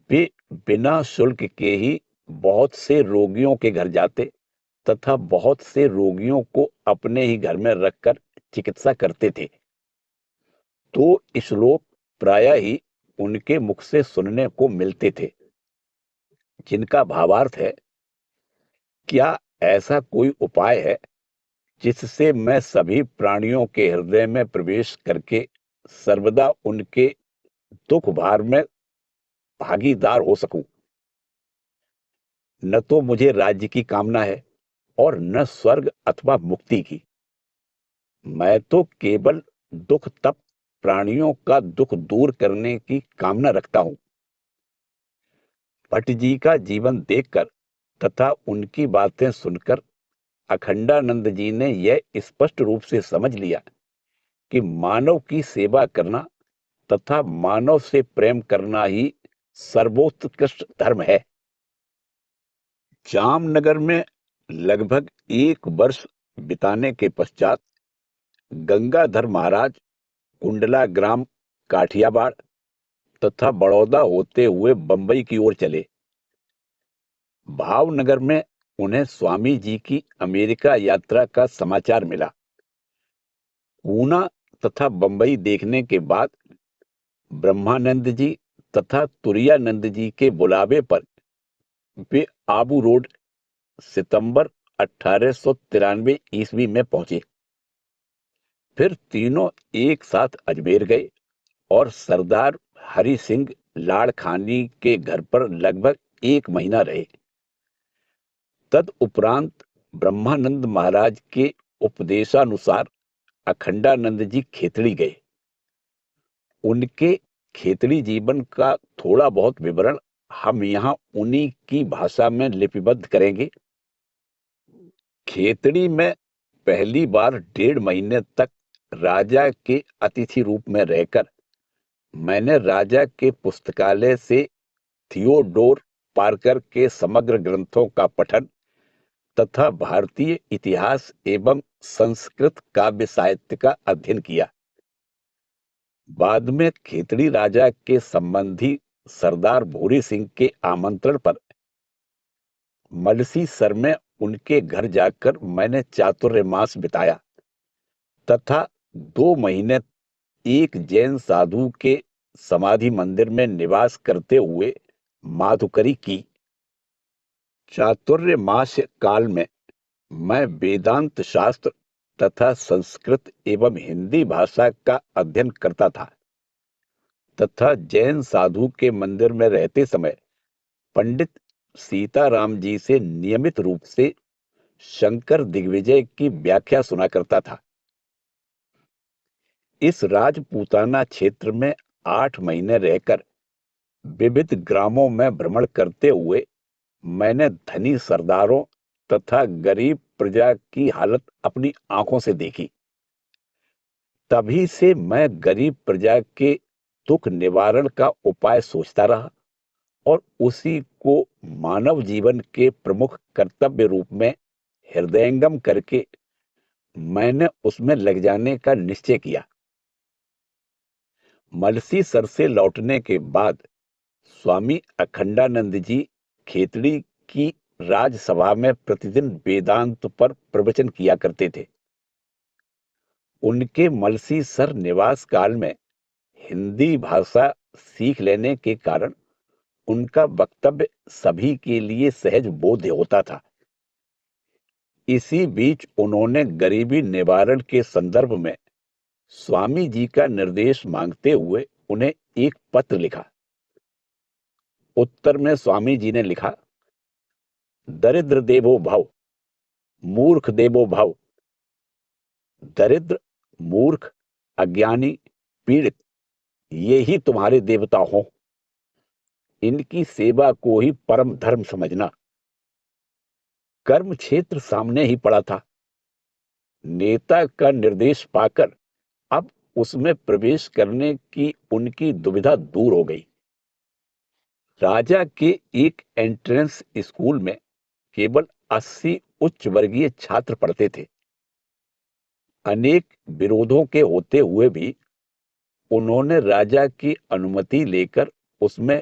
वे बिना शुल्क के ही बहुत से रोगियों के घर जाते तथा बहुत से रोगियों को अपने ही घर में रखकर चिकित्सा करते थे। तो श्लोक प्रायः ही उनके मुख से सुनने को मिलते थे, जिनका भावार्थ है, क्या ऐसा कोई उपाय है जिससे मैं सभी प्राणियों के हृदय में प्रवेश करके सर्वदा उनके दुख भार में भागीदार हो सकूं। न तो मुझे राज्य की कामना है और न स्वर्ग अथवा मुक्ति की। मैं तो केवल दुख तप प्राणियों का दुख दूर करने की कामना रखता हूं। भट्ट जी का जीवन देखकर तथा उनकी बातें सुनकर अखंडानंद जी ने यह स्पष्ट रूप से समझ लिया कि मानव की सेवा करना तथा मानव से प्रेम करना ही सर्वोत्कृष्ट धर्म है। जामनगर में लगभग 1 वर्ष बिताने के पश्चात गंगाधर महाराज कुंडला ग्राम, काठियावाड़ तथा बड़ौदा होते हुए बंबई की ओर चले। भावनगर में उन्हें स्वामी जी की अमेरिका यात्रा का समाचार मिला। पूना तथा बंबई देखने के बाद ब्रह्मानंद जी तथा तुरायानंद जी के बुलावे पर वे आबू रोड सितंबर 1893 ईस्वी में पहुंचे। फिर तीनों एक साथ अजमेर गए और सरदार हरि सिंह लाड़खानी के घर पर लगभग 1 महीना रहे। तद उपरांत ब्रह्मानंद महाराज के उपदेशानुसार अखंडानंद जी खेतड़ी गए। उनके खेतड़ी जीवन का थोड़ा बहुत विवरण हम यहाँ उन्हीं की भाषा में लिपिबद्ध करेंगे। खेतड़ी में पहली बार 1.5 महीने तक राजा के अतिथि रूप में रहकर मैंने राजा के पुस्तकालय से थियोडोर पार्कर के समग्र ग्रंथों का पठन तथा भारतीय इतिहास एवं संस्कृत काव्य साहित्य का अध्ययन किया। बाद में खेतड़ी राजा के संबंधी सरदार भूरी सिंह के आमंत्रण पर मलसीसर में उनके घर जाकर मैंने चातुर्मास बिताया तथा 2 महीने एक जैन साधु के समाधि मंदिर में निवास करते हुए माधुकरी की। चातुर्मास काल में मैं वेदांत शास्त्र तथा संस्कृत एवं हिंदी भाषा का अध्ययन करता था तथा जैन साधु के मंदिर में रहते समय पंडित सीताराम जी से नियमित रूप से शंकर दिग्विजय की व्याख्या सुना करता था। इस राजपूताना क्षेत्र में 8 महीने रहकर विविध ग्रामों में भ्रमण करते हुए मैंने धनी सरदारों तथा गरीब प्रजा की हालत अपनी आंखों से देखी। तभी से मैं गरीब प्रजा के दुख निवारण का उपाय सोचता रहा और उसी को मानव जीवन के प्रमुख कर्तव्य रूप में हृदयंगम करके मैंने उसमें लग जाने का निश्चय किया। मलसीसर से लौटने के बाद स्वामी अखंडानंद जी खेतड़ी की राजसभा में प्रतिदिन वेदांत पर प्रवचन किया करते थे। उनके मलसीसर निवास काल में हिंदी भाषा सीख लेने के कारण उनका वक्तव्य सभी के लिए सहज बोध्य होता था। इसी बीच उन्होंने गरीबी निवारण के संदर्भ में स्वामी जी का निर्देश मांगते हुए उन्हें एक पत्र लिखा। उत्तर में स्वामी जी ने लिखा, दरिद्र देवो भव, मूर्ख देवो भव। दरिद्र, मूर्ख, अज्ञानी, पीड़ित, ये ही तुम्हारे देवता हो। इनकी सेवा को ही परम धर्म समझना। कर्म क्षेत्र सामने ही पड़ा था। नेता का निर्देश पाकर अब उसमें प्रवेश करने की उनकी दुविधा दूर हो गई। राजा के एक एंट्रेंस स्कूल में केवल 80 उच्च वर्गीय छात्र पढ़ते थे। अनेक विरोधों के होते हुए भी उन्होंने राजा की अनुमति लेकर उसमें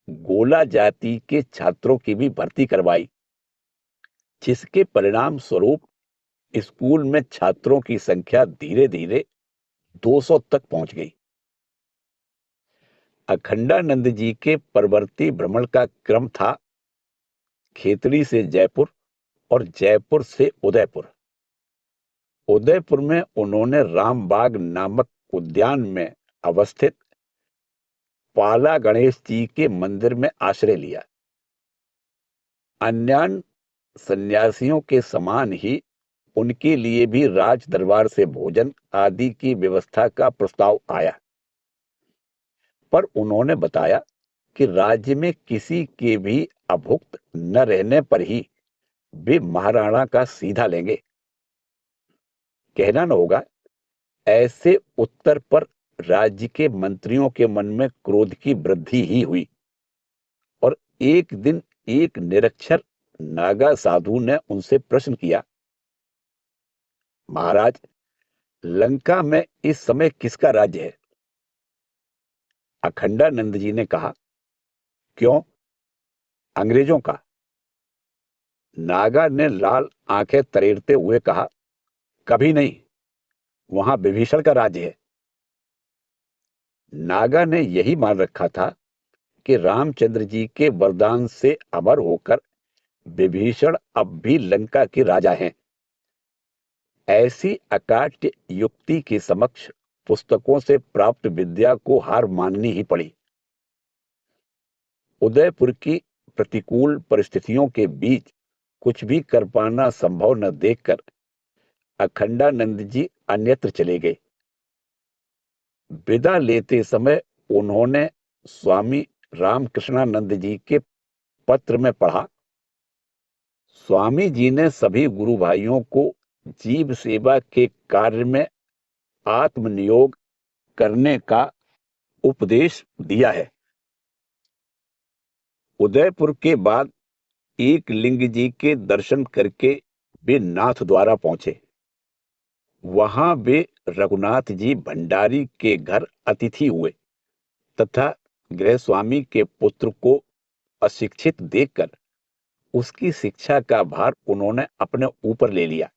गोला जाति के छात्रों की भी भर्ती करवाई, जिसके परिणाम स्वरूप स्कूल में छात्रों की संख्या धीरे धीरे 200 तक पहुंच गई। अखंडानंद जी के परवर्ती भ्रमण का क्रम था खेतड़ी से जयपुर और जयपुर से उदयपुर। उदयपुर में उन्होंने रामबाग नामक उद्यान में अवस्थित पाला गणेश जी के मंदिर में आश्रय लिया। अन्य सन्यासियों के समान ही उनके लिए भी राज दरबार से भोजन आदि की व्यवस्था का प्रस्ताव आया, पर उन्होंने बताया कि राज्य में किसी के भी अभुक्त न रहने पर ही वे महाराणा का सीधा लेंगे। कहना न होगा, ऐसे उत्तर पर राज्य के मंत्रियों के मन में क्रोध की वृद्धि ही हुई और एक दिन एक निरक्षर नागा साधु ने उनसे प्रश्न किया, महाराज, लंका में इस समय किसका राज्य है? अखंडानंद जी ने कहा, क्यों, अंग्रेजों का? नागा ने लाल आंखें तरेरते हुए कहा, कभी नहीं, वहां विभीषण का राज्य है। नागा ने यही मान रखा था कि रामचंद्र जी के वरदान से अमर होकर विभीषण अब भी लंका के राजा हैं। ऐसी अकाट्य युक्ति के समक्ष पुस्तकों से प्राप्त विद्या को हार माननी ही पड़ी। उदयपुर की प्रतिकूल परिस्थितियों के बीच कुछ भी कर पाना संभव न देखकर अखंडानंद जी अन्यत्र चले गए। विदा लेते समय उन्होंने स्वामी रामकृष्णानंद जी के पत्र में पढ़ा, स्वामी जी ने सभी गुरु भाइयों को जीव सेवा के कार्य में आत्मनियोग करने का उपदेश दिया है। उदयपुर के बाद एक लिंग जी के दर्शन करके वे नाथ द्वारा पहुंचे। वहां वे रघुनाथ जी भंडारी के घर अतिथि हुए तथा गृह स्वामी के पुत्र को अशिक्षित देखकर उसकी शिक्षा का भार उन्होंने अपने ऊपर ले लिया।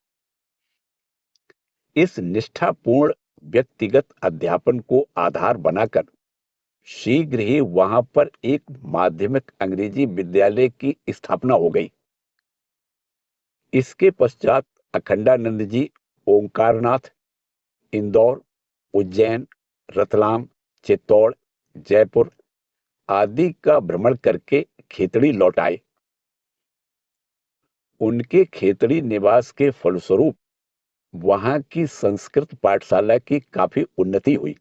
इस निष्ठापूर्ण व्यक्तिगत अध्यापन को आधार बनाकर शीघ्र ही वहां पर एक माध्यमिक अंग्रेजी विद्यालय की स्थापना हो गई। इसके पश्चात अखंडानंद जी ओंकारनाथ, इंदौर, उज्जैन, रतलाम, चित्तौड़, जयपुर आदि का भ्रमण करके खेतड़ी लौट आए। उनके खेतड़ी निवास के फलस्वरूप वहां की संस्कृत पाठशाला की काफी उन्नति हुई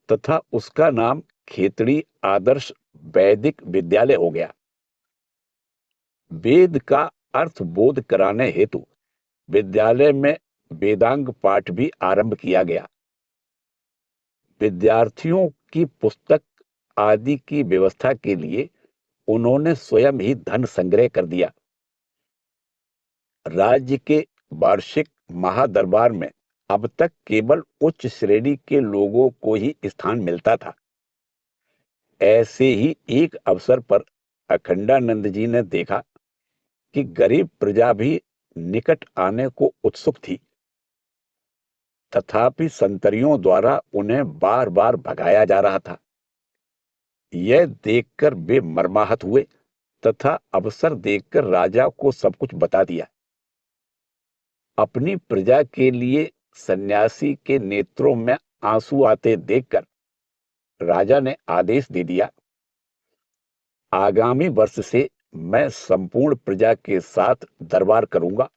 तथा उसका नाम खेतड़ी आदर्श वैदिक विद्यालय हो गया। वेद का अर्थ बोध कराने हेतु विद्यालय में वेदांग पाठ भी आरंभ किया गया। विद्यार्थियों की पुस्तक आदि की व्यवस्था के लिए उन्होंने स्वयं ही धन संग्रह कर दिया। राज्य के वार्षिक महादरबार में अब तक केवल उच्च श्रेणी के लोगों को ही स्थान मिलता था। ऐसे ही एक अवसर पर अखंडानंद जी ने देखा कि गरीब प्रजा भी निकट आने को उत्सुक थी, तथापि संतरियों द्वारा उन्हें बार बार भगाया जा रहा था। यह देखकर वे मर्माहत हुए तथा अवसर देखकर राजा को सब कुछ बता दिया। अपनी प्रजा के लिए सन्यासी के नेत्रों में आंसू आते देखकर राजा ने आदेश दे दिया, आगामी वर्ष से मैं संपूर्ण प्रजा के साथ दरबार करूंगा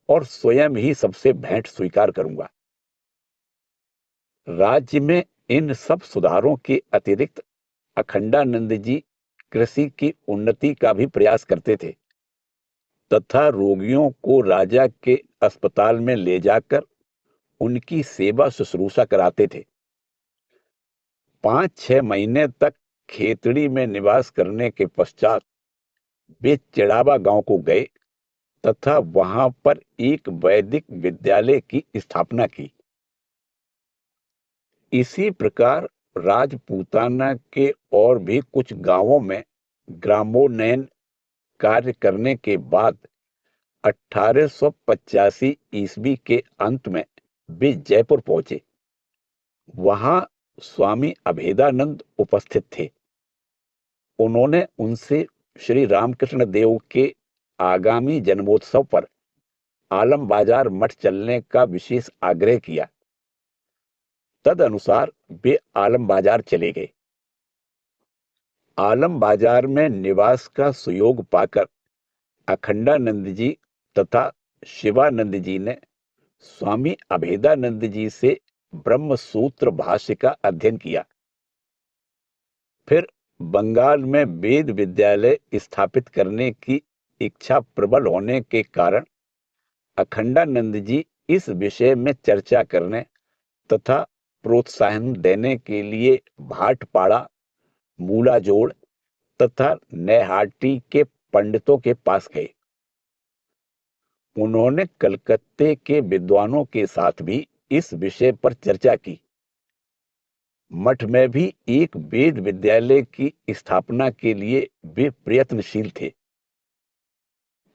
और स्वयं ही सबसे भेंट स्वीकार करूंगा। राज्य में इन सब सुधारों के अतिरिक्त अखंडानंद जी कृषि की उन्नति का भी प्रयास करते थे तथा रोगियों को राजा के अस्पताल में ले जाकर उनकी सेवा शुश्रूषा कराते थे। 5-6 महीने तक खेतड़ी में निवास करने के पश्चात वे चिड़ावा गांव को गए तथा वहां पर एक वैदिक विद्यालय की स्थापना की। इसी प्रकार राजपूताना के और भी कुछ गांवों में ग्रामोन्नयन कार्य करने के बाद 1885 ईस्वी के अंत में वे जयपुर पहुंचे। वहां स्वामी अभेदानंद उपस्थित थे। उन्होंने उनसे श्री रामकृष्ण देव के आगामी जन्मोत्सव पर आलम बाजार मठ चलने का विशेष आग्रह किया। तदनुसार वे आलम बाजार चले गए। आलम बाजार में निवास का सुयोग पाकर अखंडानंद जी तथा शिवानंद जी ने स्वामी अभेदानंद जी से ब्रह्म सूत्र भाष्य का अध्ययन किया। फिर बंगाल में वेद विद्यालय स्थापित करने की इच्छा प्रबल होने के कारण अखंडानंद जी इस विषय में चर्चा करने तथा प्रोत्साहन देने के लिए भाटपाड़ा, मूलाजोड़ तथा नैहाटी के पंडितों के पास गए। उन्होंने कलकत्ते के विद्वानों के साथ भी इस विषय पर चर्चा की। मठ में भी एक वेद विद्यालय की स्थापना के लिए वे प्रयत्नशील थे,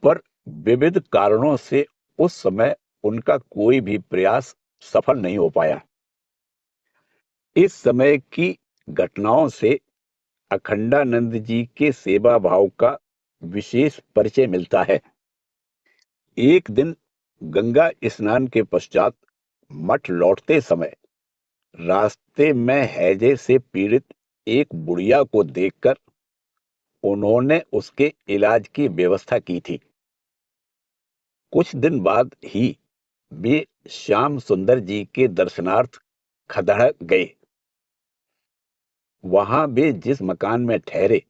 पर विविध कारणों से उस समय उनका कोई भी प्रयास सफल नहीं हो पाया। इस समय की घटनाओं से अखंडानंद जी के सेवा भाव का विशेष परिचय मिलता है। एक दिन गंगा स्नान के पश्चात मठ लौटते समय रास्ते में हैजे से पीड़ित एक बुढ़िया को देखकर उन्होंने उसके इलाज की व्यवस्था की थी। कुछ दिन बाद ही वे श्याम सुंदर जी के दर्शनार्थ खदड़ गए। वहां वे जिस मकान में ठहरे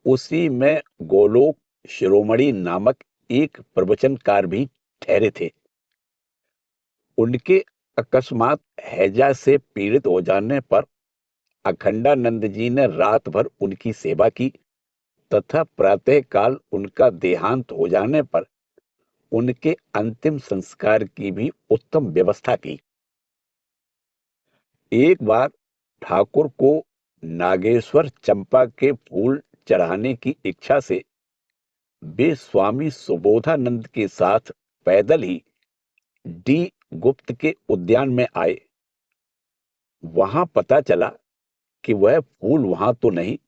उसी में गोलोक शिरोमणि नामक एक प्रवचनकार भी ठहरे थे। उनके अकस्मात हैजा से पीड़ित हो जाने पर अखंडानंद जी ने रात भर उनकी सेवा की तथा प्रातःकाल उनका देहांत हो जाने पर उनके अंतिम संस्कार की भी उत्तम व्यवस्था की। एक बार ठाकुर को नागेश्वर चंपा के फूल चढ़ाने की इच्छा से वे स्वामी सुबोधानंद के साथ पैदल ही डी गुप्त के उद्यान में आए। वहां पता चला कि वह फूल वहां तो नहीं,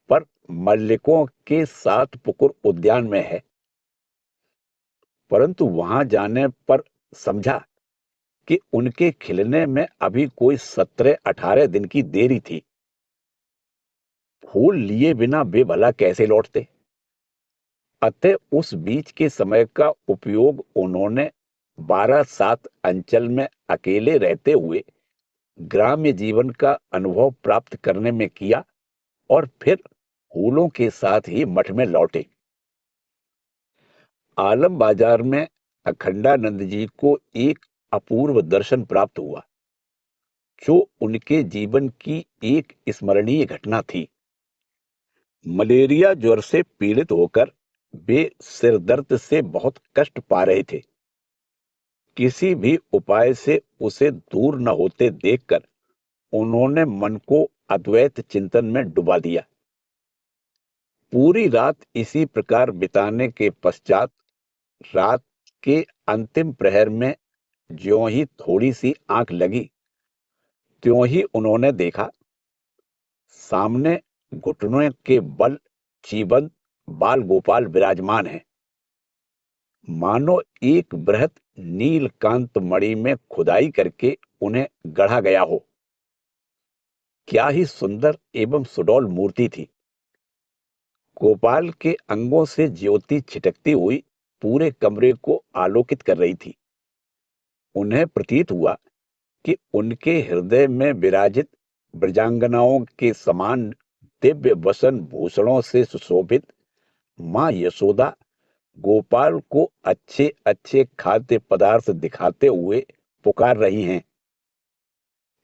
पर मल्लिकों के साथ पुकुर उद्यान में है। परंतु वहां जाने पर समझा कि उनके खिलने में अभी कोई 17-18 दिन की देरी थी। फूल लिए बिना वे भला कैसे लौटते। अतः उस बीच के समय का उपयोग उन्होंने 12/7 अंचल में अकेले रहते हुए ग्राम्य जीवन का अनुभव प्राप्त करने में किया और फिर फूलों के साथ ही मठ में लौटे। आलम बाजार में अखंडानंद जी को एक अपूर्व दर्शन प्राप्त हुआ, जो उनके जीवन की एक स्मरणीय घटना थी। मलेरिया ज्वर से पीड़ित होकर वे सिर दर्द से बहुत कष्ट पा रहे थे। किसी भी उपाय से उसे दूर न होते देखकर उन्होंने मन को अद्वैत चिंतन में डुबा दिया। पूरी रात इसी प्रकार बिताने के पश्चात रात के अंतिम प्रहर में ज्यों ही थोड़ी सी आंख लगी, त्यों ही उन्होंने देखा सामने घुटनों के बल जीवंत बाल गोपाल विराजमान है, मानो एक बृहत नीलकांत मणि में खुदाई करके उन्हें गढ़ा गया हो। क्या ही सुंदर एवं सुडौल मूर्ति थी। गोपाल के अंगों से ज्योति छिटकती हुई पूरे कमरे को आलोकित कर रही थी। उन्हें प्रतीत हुआ कि उनके हृदय में विराजित ब्रजांगनाओं के समान दिव्य वसन भूषणों से सुशोभित मां यशोदा गोपाल को अच्छे अच्छे खाद्य पदार्थ दिखाते हुए पुकार रही हैं,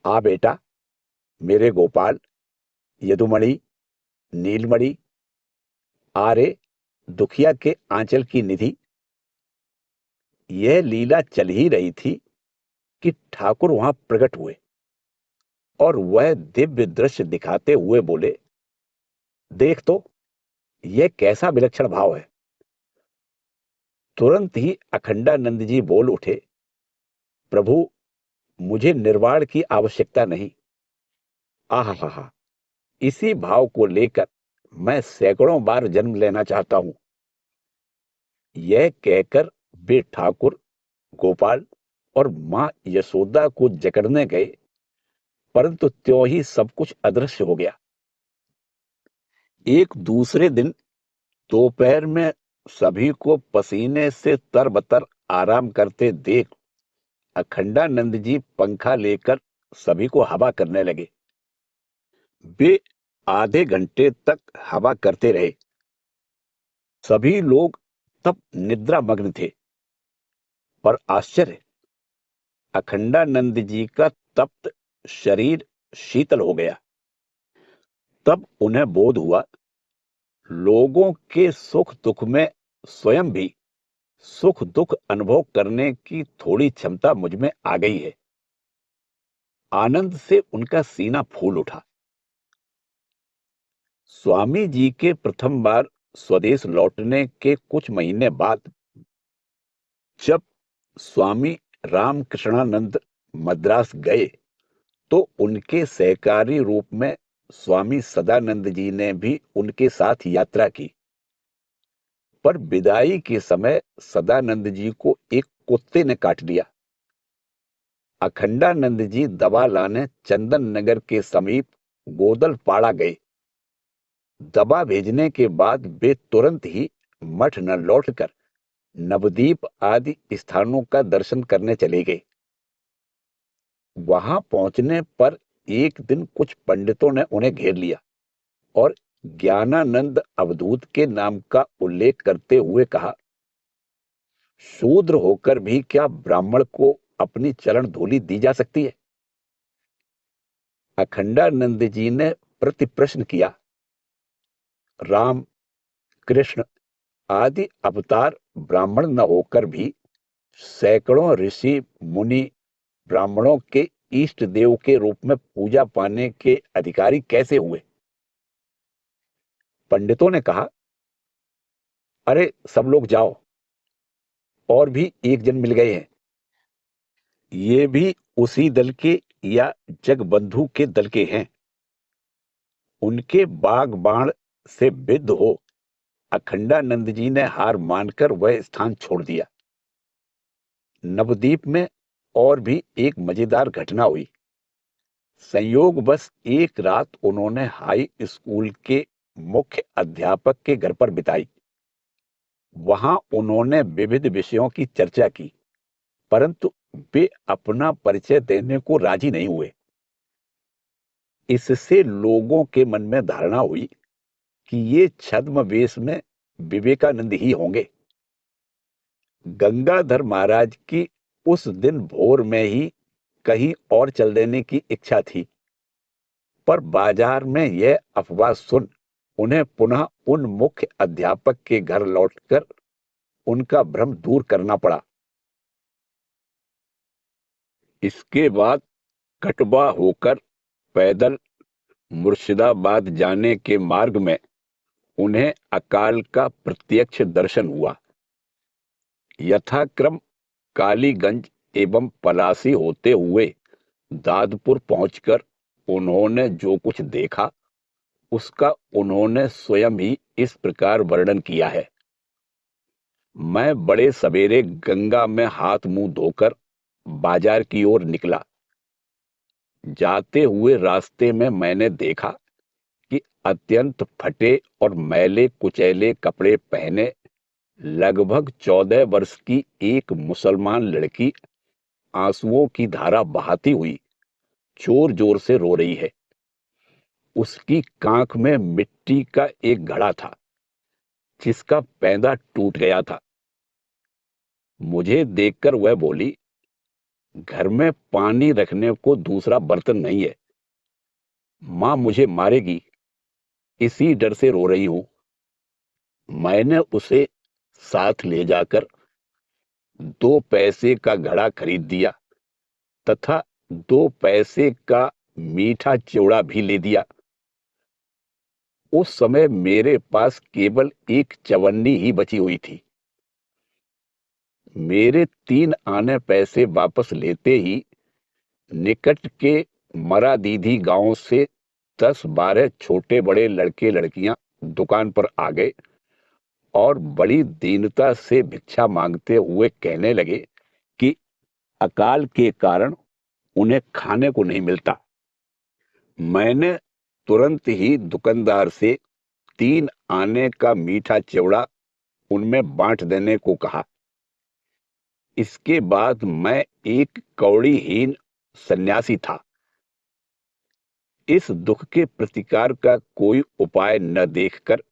आ बेटा मेरे गोपाल, यदुमणि, नीलमणि, आ रे दुखिया के आंचल की निधि। यह लीला चल ही रही थी कि ठाकुर वहां प्रकट हुए और वह दिव्य दृश्य दिखाते हुए बोले, देख तो यह कैसा विलक्षण भाव है। तुरंत ही अखंडानंद जी बोल उठे, प्रभु मुझे निर्वाण की आवश्यकता नहीं। आहा, इसी भाव को लेकर मैं सैकड़ों बार जन्म लेना चाहता हूं। यह कहकर वे ठाकुर, गोपाल और मां यशोदा को जकड़ने गए, परंतु त्यों ही सब कुछ अदृश्य हो गया। एक दूसरे दिन दोपहर में सभी को पसीने से तरबतर आराम करते देख अखंडानंद जी पंखा लेकर सभी को हवा करने लगे। वे आधे घंटे तक हवा करते रहे। सभी लोग तब निद्रा मग्न थे, पर आश्चर्य, अखंडानंद जी का तप्त शरीर शीतल हो गया। तब उन्हें बोध हुआ, लोगों के सुख दुख में स्वयं भी सुख दुख अनुभव करने की थोड़ी क्षमता मुझ में आ गई है। आनंद से उनका सीना फूल उठा। स्वामी जी के प्रथम बार स्वदेश लौटने के कुछ महीने बाद जब स्वामी रामकृष्णानंद मद्रास गए, तो उनके सहकारी रूप में स्वामी सदानंद जी ने भी उनके साथ यात्रा की। पर विदाई के समय सदानंद जी को एक कुत्ते ने काट लिया। अखंडानंद जी दवा लाने चंदन नगर के समीप गोदलपाड़ा गए। दवा भेजने के बाद वे तुरंत ही मठ न लौटकर नवदीप आदि स्थानों का दर्शन करने चले गए। वहां पहुंचने पर एक दिन कुछ पंडितों ने उन्हें घेर लिया और ज्ञानानंद अवधूत के नाम का उल्लेख करते हुए कहा, शूद्र होकर भी क्या ब्राह्मण को अपनी चरण धूलि दी जा सकती है। अखंडानंद जी ने प्रति प्रश्न किया, राम, कृष्ण आदि अवतार ब्राह्मण न होकर भी सैकड़ों ऋषि मुनि ब्राह्मणों के इष्ट देव के रूप में पूजा पाने के अधिकारी कैसे हुए? पंडितों ने कहा, अरे सब लोग जाओ, और भी एक जन मिल गए हैं। ये भी उसी दल के या जगबंधु के दल के हैं। उनके बाग बाण से विद्ध हो अखंडानंद जी ने हार मानकर वह स्थान छोड़ दिया। नवद्वीप में और भी एक मजेदार घटना हुई। संयोग बस एक रात उन्होंने हाई स्कूल के मुख्य अध्यापक के घर पर बिताई। वहां उन्होंने विविध विषयों की चर्चा की, परंतु वे अपना परिचय देने को राजी नहीं हुए। इससे लोगों के मन में धारणा हुई कि ये छद्मवेश में विवेकानंद ही होंगे। गंगाधर महाराज की उस दिन भोर में ही कहीं और चल देने की इच्छा थी, पर बाजार में यह अफवाह सुन उन्हें पुनः उन मुख्य अध्यापक के घर लौटकर उनका भ्रम दूर करना पड़ा। इसके बाद कटवा होकर पैदल मुर्शिदाबाद जाने के मार्ग में उन्हें अकाल का प्रत्यक्ष दर्शन हुआ। यथाक्रम कालीगंज एवं पलासी होते हुए दादपुर पहुंचकर उन्होंने जो कुछ देखा उसका उन्होंने स्वयं ही इस प्रकार वर्णन किया है। मैं बड़े सवेरे गंगा में हाथ मुंह धोकर बाजार की ओर निकला। जाते हुए रास्ते में मैंने देखा कि अत्यंत फटे और मैले कुचैले कपड़े पहने लगभग 14 वर्ष की एक मुसलमान लड़की आंसुओं की धारा बहाती हुई जोर जोर से रो रही है। उसकी कांख में मिट्टी का एक घड़ा था जिसका पैंदा टूट गया था। मुझे देखकर वह बोली, घर में पानी रखने को दूसरा बर्तन नहीं है, मां मुझे मारेगी, इसी डर से रो रही हूं। मैंने उसे साथ ले जाकर 2 पैसे का घड़ा खरीद दिया तथा 2 पैसे का मीठा चिवड़ा भी ले दिया। उस समय मेरे पास केवल एक चवन्नी ही बची हुई थी। मेरे 3 आने पैसे वापस लेते ही निकट के मरा दीदी गांव से 10-12 छोटे बड़े लड़के लड़कियां दुकान पर आ गए और बड़ी दीनता से भिक्षा मांगते हुए कहने लगे कि अकाल के कारण उन्हें खाने को नहीं मिलता। मैंने तुरंत ही दुकानदार से 3 आने का मीठा चिवड़ा उनमें बांट देने को कहा। इसके बाद मैं एक कौड़ीहीन सन्यासी था। इस दुख के प्रतिकार का कोई उपाय न देखकर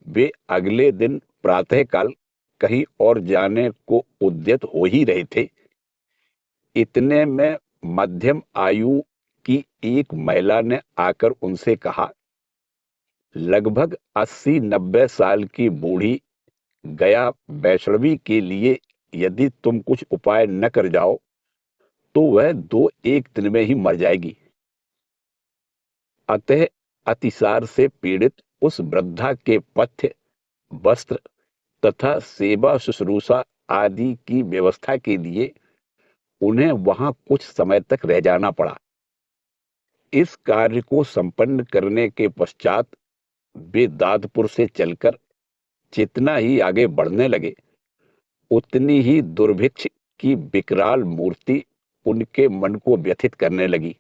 वे अगले दिन प्रातःकाल कहीं और जाने को उद्यत हो ही रहे थे। इतने में मध्यम आयु की एक महिला ने आकर उनसे कहा, लगभग 80-90 साल की बूढ़ी गया वैष्णवी के लिए यदि तुम कुछ उपाय न कर जाओ तो वह 2-1 दिन में ही मर जाएगी। अतः अतिसार से पीड़ित उस वृद्धा के पथ्य, वस्त्र तथा सेवा शुश्रूषा आदि की व्यवस्था के लिए उन्हें वहां कुछ समय तक रह जाना पड़ा। इस कार्य को संपन्न करने के पश्चात वे दादपुर से चलकर जितना ही आगे बढ़ने लगे उतनी ही दुर्भिक्ष की विकराल मूर्ति उनके मन को व्यथित करने लगी।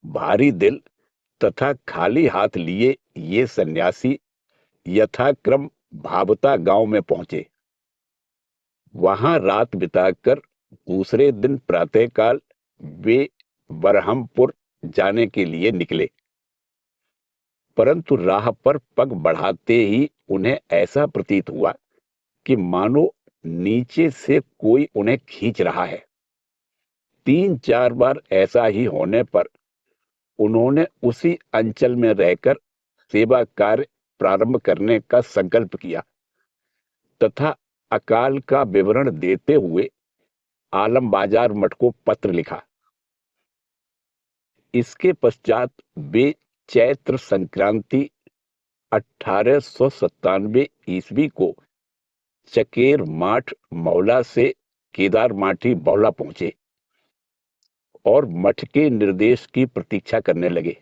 भारी दिल तथा खाली हाथ लिए ये सन्यासी यथाक्रम भावता गांव में पहुंचे। वहां रात बिताकर दूसरे दिन प्रातःकाल वे बरहमपुर जाने के लिए निकले, परंतु राह पर पग बढ़ाते ही उन्हें ऐसा प्रतीत हुआ कि मानो नीचे से कोई उन्हें खींच रहा है। 3-4 बार ऐसा ही होने पर उन्होंने उसी अंचल में रहकर सेवा कार्य प्रारंभ करने का संकल्प किया तथा अकाल का विवरण देते हुए आलम बाजार मठ को पत्र लिखा। इसके पश्चात वे चैत्र संक्रांति 1897 ईस्वी को चकेर माठ मौला से केदार माठी बौला पहुंचे और मठ के निर्देश की प्रतीक्षा करने लगे।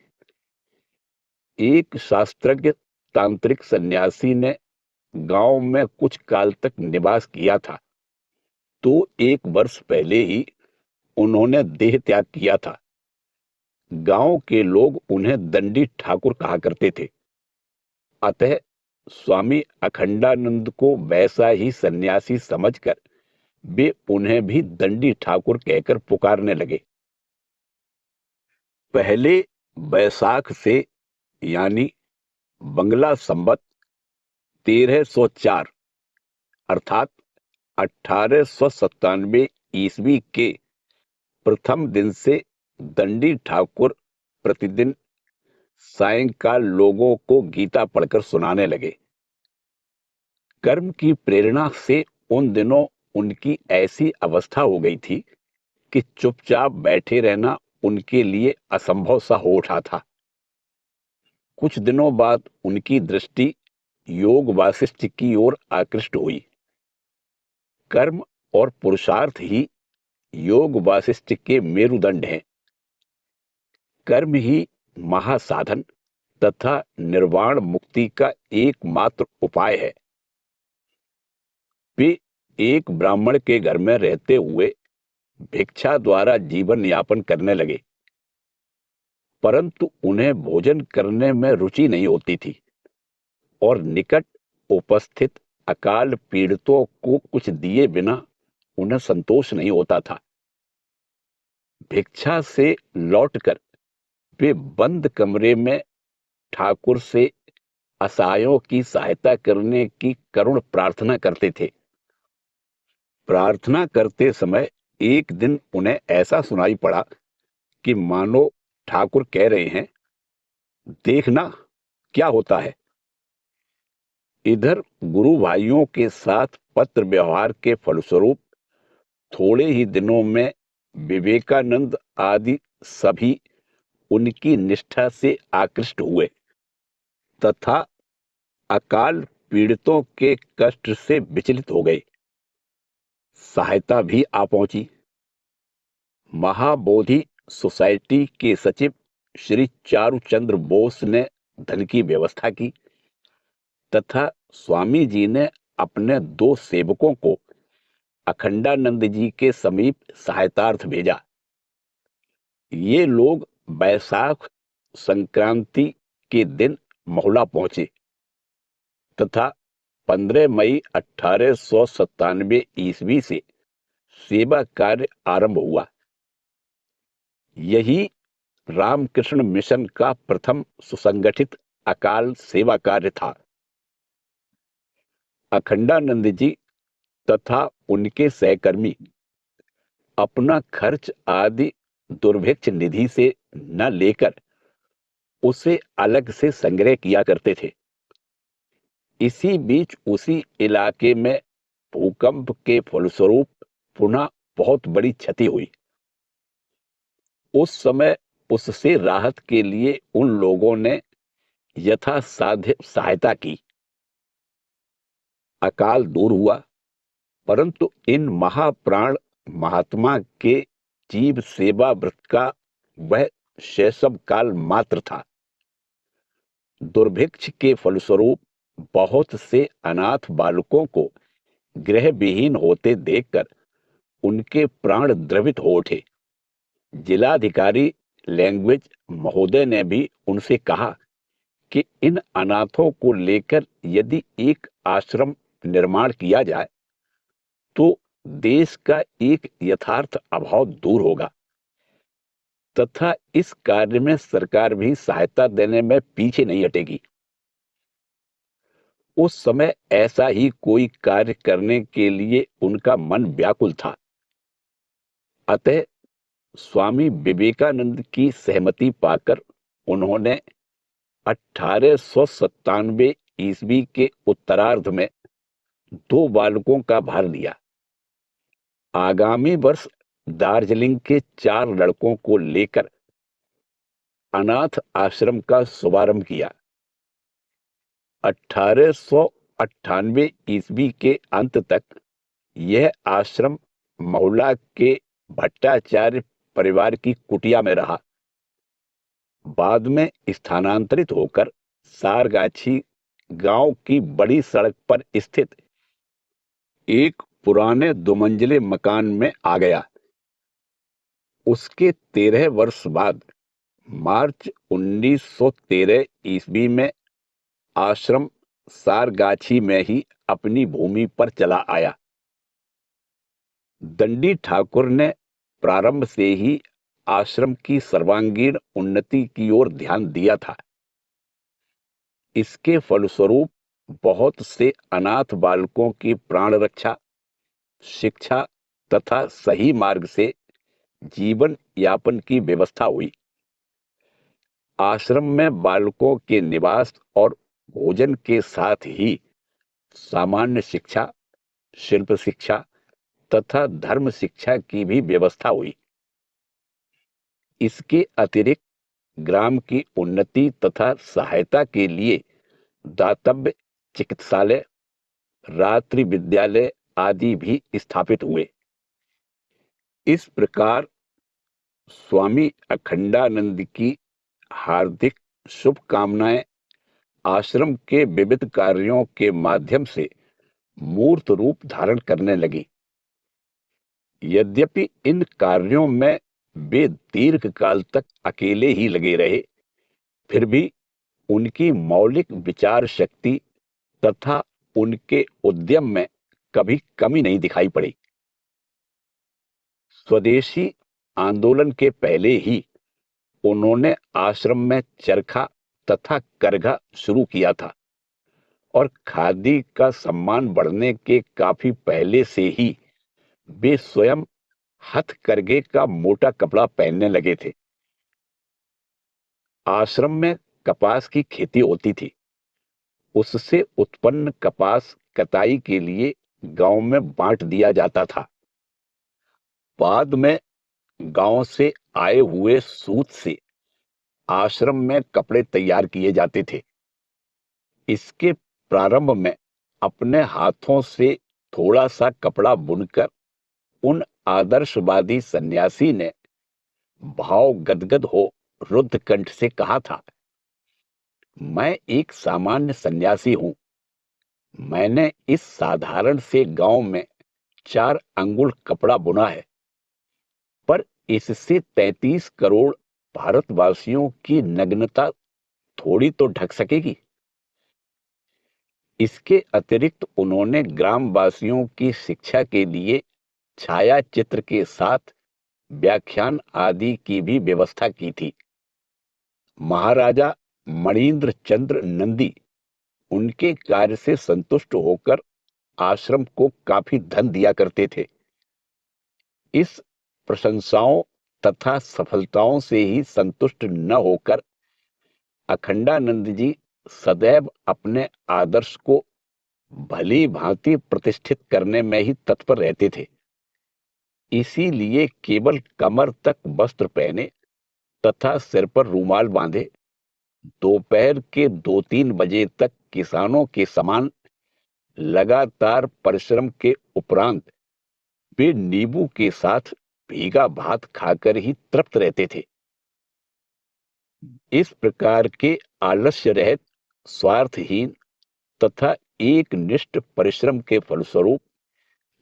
एक शास्त्रज्ञ तांत्रिक सन्यासी ने गांव में कुछ काल तक निवास किया था, तो 1 वर्ष पहले ही उन्होंने देह त्याग किया था। गांव के लोग उन्हें दंडी ठाकुर कहा करते थे, अतः स्वामी अखंडानंद को वैसा ही सन्यासी समझकर वे उन्हें भी दंडी ठाकुर कहकर पुकारने लगे। पहले बैसाख से यानी बंगला संवत 1304 अर्थात 1897 ईस्वी के प्रथम दिन से दंडी ठाकुर प्रतिदिन सायंकाल लोगों को गीता पढ़कर सुनाने लगे। कर्म की प्रेरणा से उन दिनों उनकी ऐसी अवस्था हो गई थी कि चुपचाप बैठे रहना उनके लिए असंभव सा हो उठा था। कुछ दिनों बाद उनकी दृष्टि योग वासिष्ठ की ओर आकृष्ट हुई। कर्म और पुरुषार्थ ही योग वासिष्ठ के मेरुदंड हैं। कर्म ही महासाधन तथा निर्वाण मुक्ति का एकमात्र उपाय है। वे एक ब्राह्मण के घर में रहते हुए भिक्षा द्वारा जीवन यापन करने लगे, परंतु उन्हें भोजन करने में रुचि नहीं होती थी और निकट उपस्थित अकाल पीड़ितों को कुछ दिए बिना उन्हें संतोष नहीं होता था। भिक्षा से लौटकर वे बंद कमरे में ठाकुर से असहायों की सहायता करने की करुण प्रार्थना करते थे। प्रार्थना करते समय एक दिन उन्हें ऐसा सुनाई पड़ा कि मानो ठाकुर कह रहे हैं, देखना क्या होता है। इधर गुरु भाइयों के साथ पत्र व्यवहार के फलस्वरूप थोड़े ही दिनों में विवेकानंद आदि सभी उनकी निष्ठा से आकृष्ट हुए तथा अकाल पीड़ितों के कष्ट से विचलित हो गए। सहायता भी आ पहुंची। महाबोधि सोसाइटी के सचिव श्री चारुचंद्र बोस ने धन की व्यवस्था की तथा स्वामी जी ने अपने 2 सेवकों को अखंडानंद जी के समीप सहायतार्थ भेजा। ये लोग बैसाख संक्रांति के दिन महुला पहुंचे तथा 15 मई 1897 ईस्वी से सेवा कार्य आरंभ हुआ। यही रामकृष्ण मिशन का प्रथम सुसंगठित अकाल सेवा कार्य था। अखंडानंद जी तथा उनके सहकर्मी अपना खर्च आदि दुर्भिक्ष निधि से न लेकर उसे अलग से संग्रह किया करते थे। इसी बीच उसी इलाके में भूकंप के फलस्वरूप पुनः बहुत बड़ी क्षति हुई। उस समय उससे राहत के लिए उन लोगों ने यथासाध्य सहायता की। अकाल दूर हुआ, परंतु इन महाप्राण महात्मा के जीव सेवा व्रत का वह शैशव काल मात्र था। दुर्भिक्ष के फलस्वरूप बहुत से अनाथ बालकों को गृह विहीन होते देखकर उनके प्राण द्रवित हो उठे। जिलाधिकारी लैंग्वेज महोदय ने भी उनसे कहा कि इन अनाथों को लेकर यदि एक आश्रम निर्माण किया जाए तो देश का एक यथार्थ अभाव दूर होगा तथा इस कार्य में सरकार भी सहायता देने में पीछे नहीं हटेगी। उस समय ऐसा ही कोई कार्य करने के लिए उनका मन व्याकुल था। अतः स्वामी विवेकानंद की सहमति पाकर उन्होंने 1897 ईस्वी के उत्तरार्ध में 2 बालकों का भार लिया। आगामी वर्ष दार्जिलिंग के 4 लड़कों को लेकर अनाथ आश्रम का शुभारंभ किया। 1898 ईस्वी के अंत तक यह आश्रम महुला के भट्टाचार्य परिवार की कुटिया में रहा। बाद में स्थानांतरित होकर सारगाछी गांव की बड़ी सड़क पर स्थित एक पुराने दुमंजिले मकान में आ गया। उसके 13 वर्ष बाद मार्च 1913 ईस्वी में आश्रम सारगाछी में ही अपनी भूमि पर चला आया। दंडी ठाकुर ने प्रारंभ से ही आश्रम की सर्वांगीण उन्नति की ओर ध्यान दिया था। इसके फलस्वरूप बहुत से अनाथ बालकों की प्राण रक्षा, शिक्षा तथा सही मार्ग से जीवन यापन की व्यवस्था हुई। आश्रम में बालकों के निवास और भोजन के साथ ही सामान्य शिक्षा, शिल्प शिक्षा तथा धर्म शिक्षा की भी व्यवस्था हुई। इसके अतिरिक्त ग्राम की उन्नति तथा सहायता के लिए दातव्य चिकित्सालय, रात्रि विद्यालय आदि भी स्थापित हुए। इस प्रकार स्वामी अखंडानंद की हार्दिक शुभकामनाएं आश्रम के विविध कार्यों के माध्यम से मूर्त रूप धारण करने लगी। यद्यपि इन कार्यों में वे दीर्घ काल तक अकेले ही लगे रहे, फिर भी उनकी मौलिक विचार शक्ति तथा उनके उद्यम में कभी कमी नहीं दिखाई पड़ी। स्वदेशी आंदोलन के पहले ही उन्होंने आश्रम में चरखा तथा करघा शुरू किया था और खादी का सम्मान बढ़ने के काफी पहले से ही वे स्वयं हथकरघे का मोटा कपड़ा पहनने लगे थे। आश्रम में कपास की खेती होती थी। उससे उत्पन्न कपास कताई के लिए गांव में बांट दिया जाता था। बाद में गांव से आए हुए सूत से आश्रम में कपड़े तैयार किए जाते थे। इसके प्रारंभ में अपने हाथों से थोड़ा सा कपड़ा बुनकर उन आदर्शवादी सन्यासी ने भाव गदगद हो रुद्ध कंठ से कहा था, मैं एक सामान्य सन्यासी हूं। मैंने इस साधारण से गांव में 4 अंगुल कपड़ा बुना है, पर इससे 33 करोड़ भारतवासियों की नग्नता थोड़ी तो ढक सकेगी। इसके अतिरिक्त उन्होंने ग्रामवासियों की शिक्षा के लिए छाया चित्र के साथ व्याख्यान आदि की भी व्यवस्था की थी। महाराजा मणिंद्र चंद्र नंदी उनके कार्य से संतुष्ट होकर आश्रम को काफी धन दिया करते थे। इस प्रशंसाओं तथा सफलताओं से ही संतुष्ट न होकर अखंडानंद जी सदैव अपने आदर्श को भली भांति प्रतिष्ठित करने में ही तत्पर रहते थे। इसीलिए केवल कमर तक वस्त्र पहने तथा सिर पर रूमाल बांधे दोपहर के 2-3 बजे तक किसानों के समान लगातार परिश्रम के उपरांत वे नींबू के साथ भीगा भात खाकर ही तृप्त रहते थे। इस प्रकार के आलस्य रहित, स्वार्थहीन तथा एक निष्ठ परिश्रम के फलस्वरूप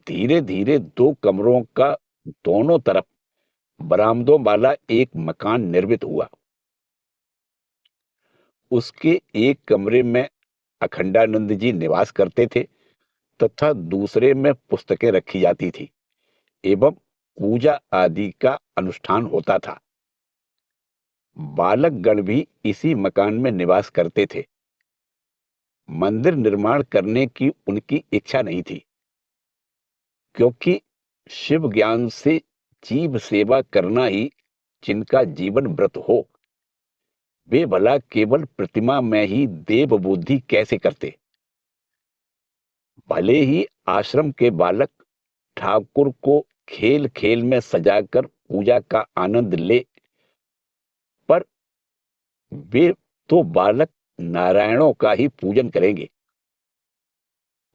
धीरे धीरे 2 कमरों का दोनों तरफ बरामदों वाला एक मकान निर्मित हुआ। उसके एक कमरे में अखंडानंद जी निवास करते थे तथा दूसरे में पुस्तकें रखी जाती थी एवं पूजा आदि का अनुष्ठान होता था। बालक गण भी इसी मकान में निवास करते थे। मंदिर निर्माण करने की उनकी इच्छा नहीं थी, क्योंकि शिव ज्ञान से जीव सेवा करना ही जिनका जीवन व्रत हो, वे भला केवल प्रतिमा में ही देव बुद्धि कैसे करते। भले ही आश्रम के बालक ठाकुर को खेल खेल में सजाकर पूजा का आनंद ले, पर वे तो बालक नारायणों का ही पूजन करेंगे।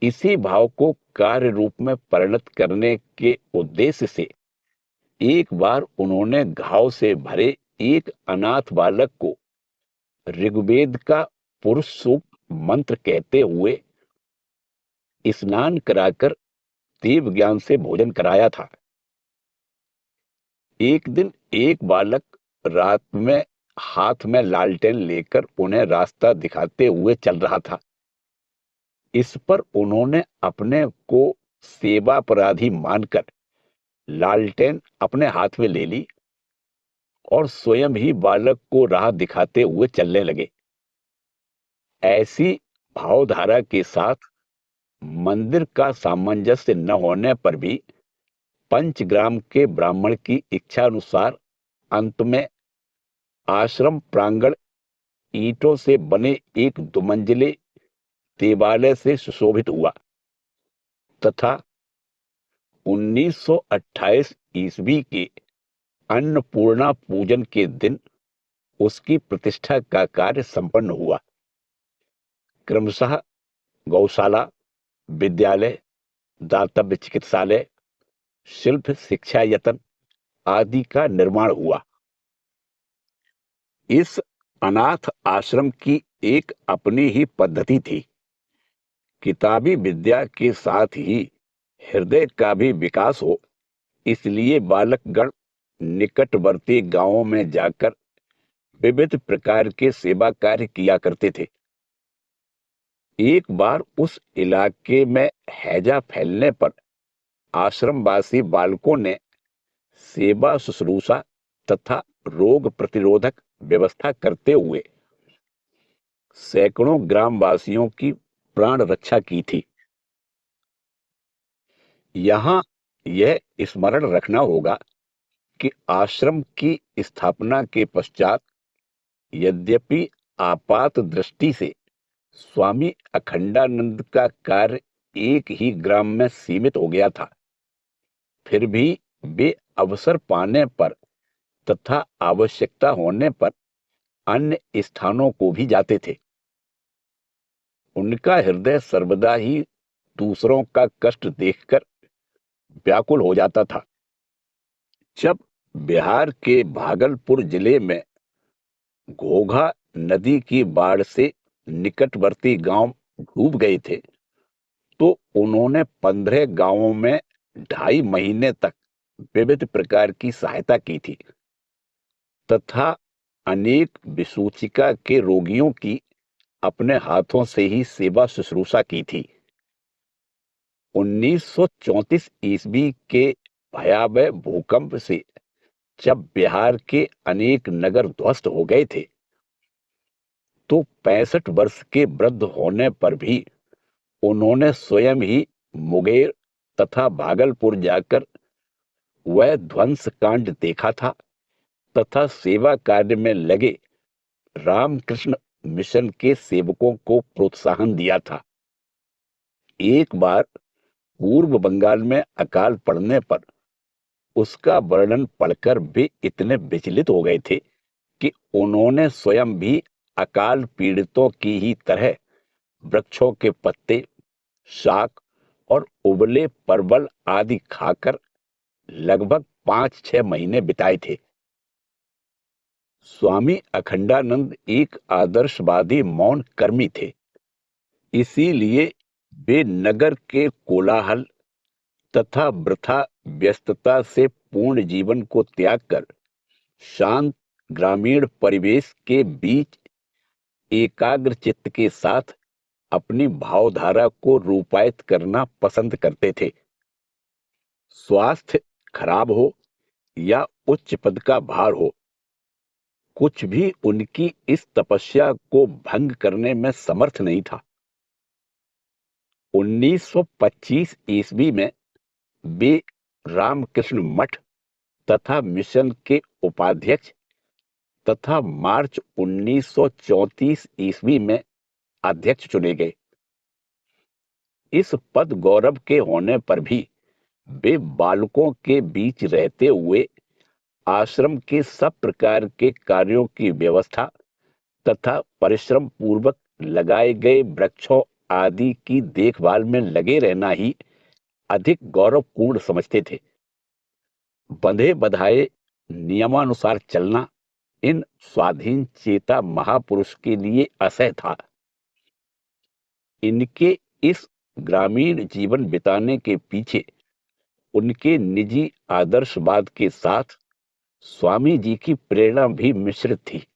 इसी भाव को कार्य रूप में परिणत करने के उद्देश्य से एक बार उन्होंने घाव से भरे एक अनाथ बालक को ऋग्वेद का पुरुष सूक्त मंत्र कहते हुए स्नान कराकर देव ज्ञान से भोजन कराया था। एक दिन एक बालक रात में हाथ में लालटेन लेकर उन्हें रास्ता दिखाते हुए चल रहा था। इस पर उन्होंने अपने को सेवापराधी मानकर लालटेन अपने हाथ में ले ली और स्वयं ही बालक को राह दिखाते हुए चलने लगे। ऐसी भावधारा के साथ मंदिर का सामंजस्य न होने पर भी पंचग्राम के ब्राह्मण की इच्छा अनुसार अंत में आश्रम प्रांगण ईंटों से बने एक दुमंजिले देवालय से सुशोभित हुआ तथा 1928 ईस्वी के अन्नपूर्णा पूजन के दिन उसकी प्रतिष्ठा का कार्य संपन्न हुआ। क्रमशः गौशाला, विद्यालय, दातव्य चिकित्सालय, शिल्प शिक्षा यतन आदि का निर्माण हुआ। इस अनाथ आश्रम की एक अपनी ही पद्धति थी। किताबी विद्या के साथ ही हृदय का भी विकास हो, इसलिए बालकगण निकटवर्ती गांवों में जाकर विविध प्रकार के सेवा कार्य किया करते थे। एक बार उस इलाके में हैजा फैलने पर आश्रमवासी बालकों ने सेवा शुश्रूषा तथा रोग प्रतिरोधक व्यवस्था करते हुए सैकड़ों ग्रामवासियों की प्राण रक्षा की थी। यहां यह स्मरण रखना होगा कि आश्रम की स्थापना के पश्चात यद्यपि आपात दृष्टि से स्वामी अखंडानंद का कार्य एक ही ग्राम में सीमित हो गया था, फिर भी वे अवसर पाने पर तथा आवश्यकता होने पर अन्य स्थानों को भी जाते थे। उनका हृदय सर्वदा ही दूसरों का कष्ट देखकर व्याकुल हो जाता था। जब बिहार के भागलपुर जिले में घोघा नदी की बाढ़ से निकटवर्ती गांव डूब गए थे, तो उन्होंने 15 गांवों में 2.5 महीने तक विविध प्रकार की सहायता की थी तथा अनेक विसूचिका के रोगियों की अपने हाथों से ही सेवा शुश्रूषा की थी। 1934 ईस्वी के भयावह भूकंप से जब बिहार के अनेक नगर ध्वस्त हो गए थे, तो 65 वर्ष के वृद्ध होने पर भी उन्होंने स्वयं ही मुंगेर तथा भागलपुर जाकर वह ध्वंस कांड देखा था तथा सेवा कार्य में लगे रामकृष्ण मिशन के सेवकों को प्रोत्साहन दिया था। एक बार पूर्व बंगाल में अकाल पड़ने पर उसका वर्णन पढ़कर वे इतने विचलित हो गए थे कि उन्होंने स्वयं भी अकाल पीड़ितों की ही तरह वृक्षों के पत्ते, शाक और उबले परवल आदि खाकर लगभग 5-6 महीने बिताए थे। स्वामी अखंडानंद एक आदर्शवादी मौन कर्मी थे, इसीलिए वे नगर के कोलाहल तथा वृथा व्यस्तता से पूर्ण जीवन को त्याग कर शांत ग्रामीण परिवेश के बीच एकाग्र चित्त के साथ अपनी भावधारा को रूपायित करना पसंद करते थे। स्वास्थ्य खराब हो या उच्च पद का भार हो, कुछ भी उनकी इस तपस्या को भंग करने में समर्थ नहीं था। 1925 ईस्वी में वे रामकृष्ण मठ तथा मिशन के उपाध्यक्ष तथा मार्च 1934 ईस्वी में अध्यक्ष चुने गए। इस पद गौरव के होने पर भी वे बालकों के बीच रहते हुए आश्रम के सब प्रकार के कार्यों की व्यवस्था तथा परिश्रम पूर्वक लगाए गए वृक्षों आदि की देखभाल में लगे रहना ही अधिक गौरवपूर्ण समझते थे। बंधे बधाए नियमानुसार चलना इन स्वाधीन चेता महापुरुष के लिए असह्य था। इनके इस ग्रामीण जीवन बिताने के पीछे उनके निजी आदर्शवाद के साथ स्वामी जी की प्रेरणा भी मिश्रित थी।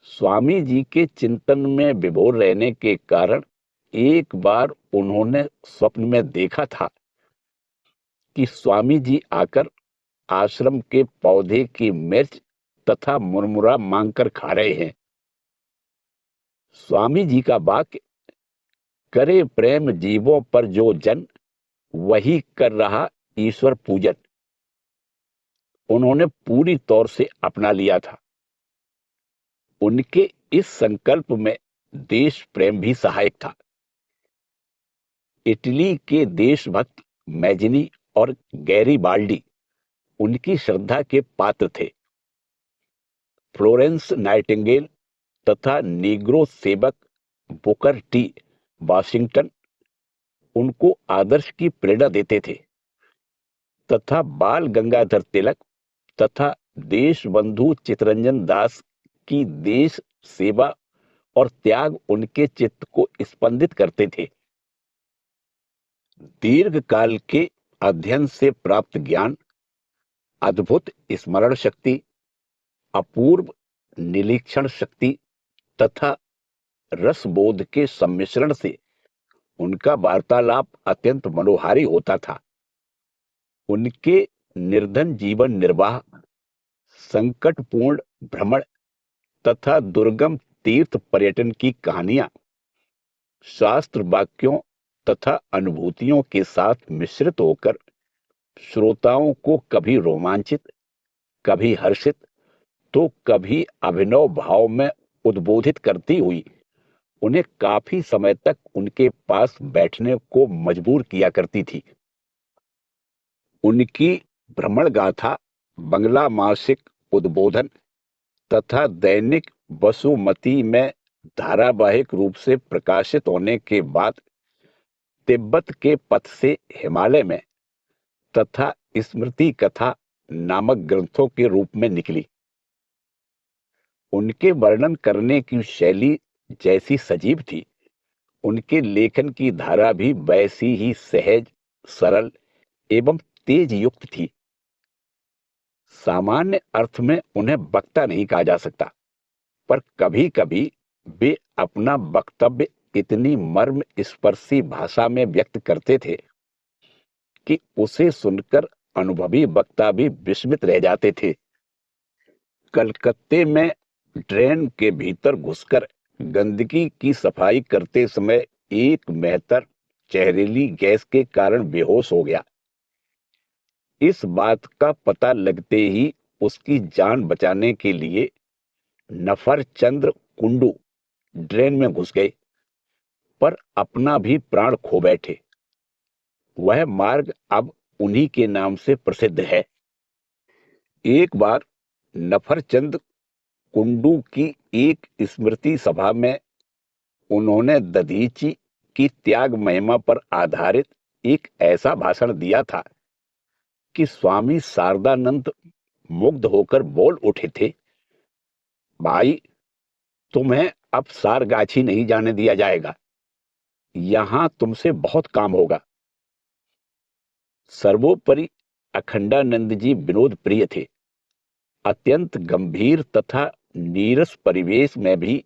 स्वामी जी के चिंतन में विभोर रहने के कारण एक बार उन्होंने स्वप्न में देखा था कि स्वामी जी आकर आश्रम के पौधे की मिर्च तथा मुरमुरा मांगकर खा रहे हैं। स्वामी जी का वाक्य, करे प्रेम जीवों पर जो जन, वही कर रहा ईश्वर पूजन, उन्होंने पूरी तौर से अपना लिया था। उनके इस संकल्प में देश प्रेम भी सहायक था। इटली के देशभक्त मैजिनी और गैरीबाल्डी उनकी श्रद्धा के पात्र थे। फ्लोरेंस नाइटिंगेल तथा नीग्रो सेवक बुकर टी वाशिंगटन उनको आदर्श की प्रेरणा देते थे तथा बाल गंगाधर तिलक तथा देशबंधु चित्तरंजन दास की देश सेवा और त्याग उनके चित्त को स्पंदित करते थे। दीर्घ काल के अध्ययन से प्राप्त ज्ञान, अद्भुत स्मरण शक्ति, अपूर्व निरीक्षण शक्ति तथा रसबोध के सम्मिश्रण से उनका वार्तालाप अत्यंत मनोहारी होता था। उनके निर्धन जीवन निर्वाह, संकटपूर्ण भ्रमण तथा दुर्गम तीर्थ पर्यटन की कहानियां शास्त्र वाक्यों तथा अनुभूतियों के साथ मिश्रित होकर श्रोताओं को कभी रोमांचित, कभी हर्षित तो कभी अभिनव भाव में उद्बोधित करती हुई उन्हें काफी समय तक उनके पास बैठने को मजबूर किया करती थी। उनकी भ्रमण गाथा बंगला मासिक उद्बोधन तथा दैनिक वसुमती में धारावाहिक रूप से प्रकाशित होने के बाद तिब्बत के पथ से हिमालय में तथा स्मृति कथा नामक ग्रंथों के रूप में निकली। उनके वर्णन करने की शैली जैसी सजीव थी, उनके लेखन की धारा भी वैसी ही सहज, सरल एवं तेज युक्त थी। सामान्य अर्थ में उन्हें वक्ता नहीं कहा जा सकता, पर कभी कभी वे अपना वक्तव्य इतनी मर्म स्पर्शी भाषा में व्यक्त करते थे कि उसे सुनकर अनुभवी वक्ता भी विस्मित रह जाते थे। कलकत्ते में ड्रेन के भीतर घुसकर गंदगी की सफाई करते समय एक मेहतर जहरीली गैस के कारण बेहोश हो गया। इस बात का पता लगते ही उसकी जान बचाने के लिए नफरचंद्र कुंडू ड्रेन में घुस गए, पर अपना भी प्राण खो बैठे। वह मार्ग अब उन्हीं के नाम से प्रसिद्ध है। एक बार नफरचंद कुंडू की एक स्मृति सभा में उन्होंने दधीची की त्याग महिमा पर आधारित एक ऐसा भाषण दिया था कि स्वामी शारदानंद मुग्ध होकर बोल उठे थे, भाई, तुम्हें अब सारगाछी नहीं जाने दिया जाएगा, यहां तुमसे बहुत काम होगा। सर्वोपरि अखंडानंद जी विनोद प्रिय थे। अत्यंत गंभीर तथा नीरस परिवेश में भी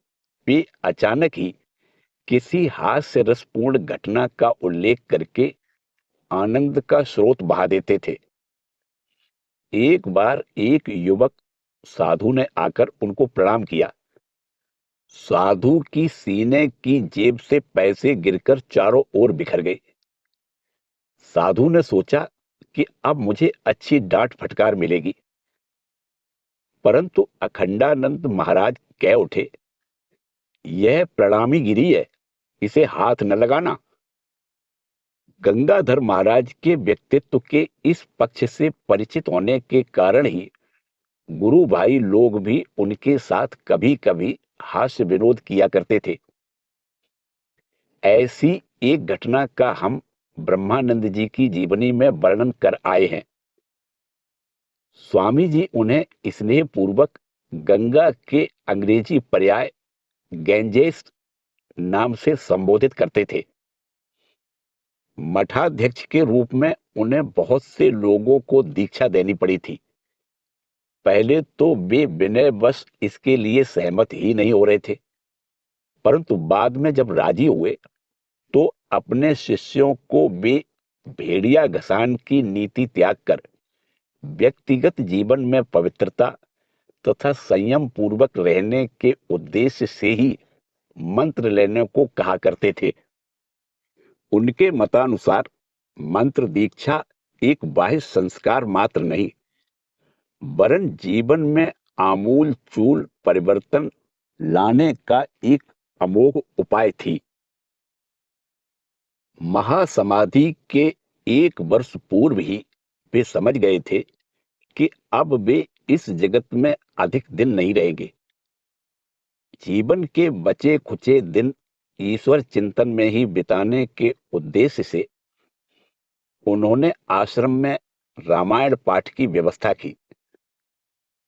वे अचानक ही किसी हास्य रसपूर्ण घटना का उल्लेख करके आनंद का स्रोत बहा देते थे। एक बार एक युवक साधु ने आकर उनको प्रणाम किया। साधु की सीने की जेब से पैसे गिरकर चारों ओर बिखर गए। साधु ने सोचा कि अब मुझे अच्छी डांट फटकार मिलेगी, परंतु अखंडानंद महाराज कह उठे, यह प्रणामी गिरी है, इसे हाथ न लगाना। गंगाधर महाराज के व्यक्तित्व के इस पक्ष से परिचित होने के कारण ही गुरु भाई लोग भी उनके साथ कभी कभी हास्य विनोद किया करते थे। ऐसी एक घटना का हम ब्रह्मानंद जी की जीवनी में वर्णन कर आए हैं। स्वामी जी उन्हें स्नेह पूर्वक गंगा के अंग्रेजी पर्याय गैंजेस नाम से संबोधित करते थे। मठाध्यक्ष के रूप में उन्हें बहुत से लोगों को दीक्षा देनी पड़ी थी। पहले तो वे विनयवश इसके लिए सहमत ही नहीं हो रहे थे, परंतु बाद में जब राजी हुए तो अपने शिष्यों को वे भेड़िया घसान की नीति त्याग कर व्यक्तिगत जीवन में पवित्रता तथा संयम पूर्वक रहने के उद्देश्य से ही मंत्र लेने को कहा करते थे। उनके मतानुसार मंत्र दीक्षा एक बाह्य संस्कार मात्र नहीं, वरन जीवन में आमूल चूल परिवर्तन लाने का एक अमोघ उपाय थी। महासमाधि के 1 वर्ष पूर्व ही वे समझ गए थे कि अब वे इस जगत में अधिक दिन नहीं रहेंगे। जीवन के बचे खुचे दिन ईश्वर चिंतन में ही बिताने के उद्देश्य से उन्होंने आश्रम में रामायण पाठ की व्यवस्था की।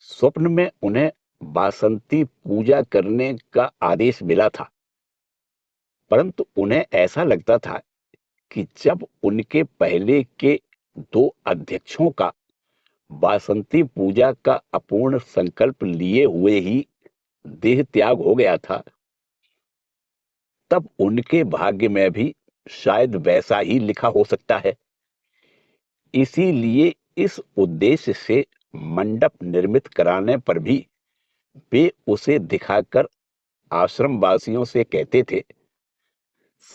स्वप्न में उन्हें बासंती पूजा करने का आदेश मिला था, परंतु उन्हें ऐसा लगता था कि जब उनके पहले के 2 अध्यक्षों का बासंती पूजा का अपूर्ण संकल्प लिए हुए ही देह त्याग हो गया था, तब उनके भाग्य में भी शायद वैसा ही लिखा हो सकता है। इसीलिए इस उद्देश्य से मंडप निर्मित कराने पर भी वे उसे दिखाकर आश्रम वासियों से कहते थे,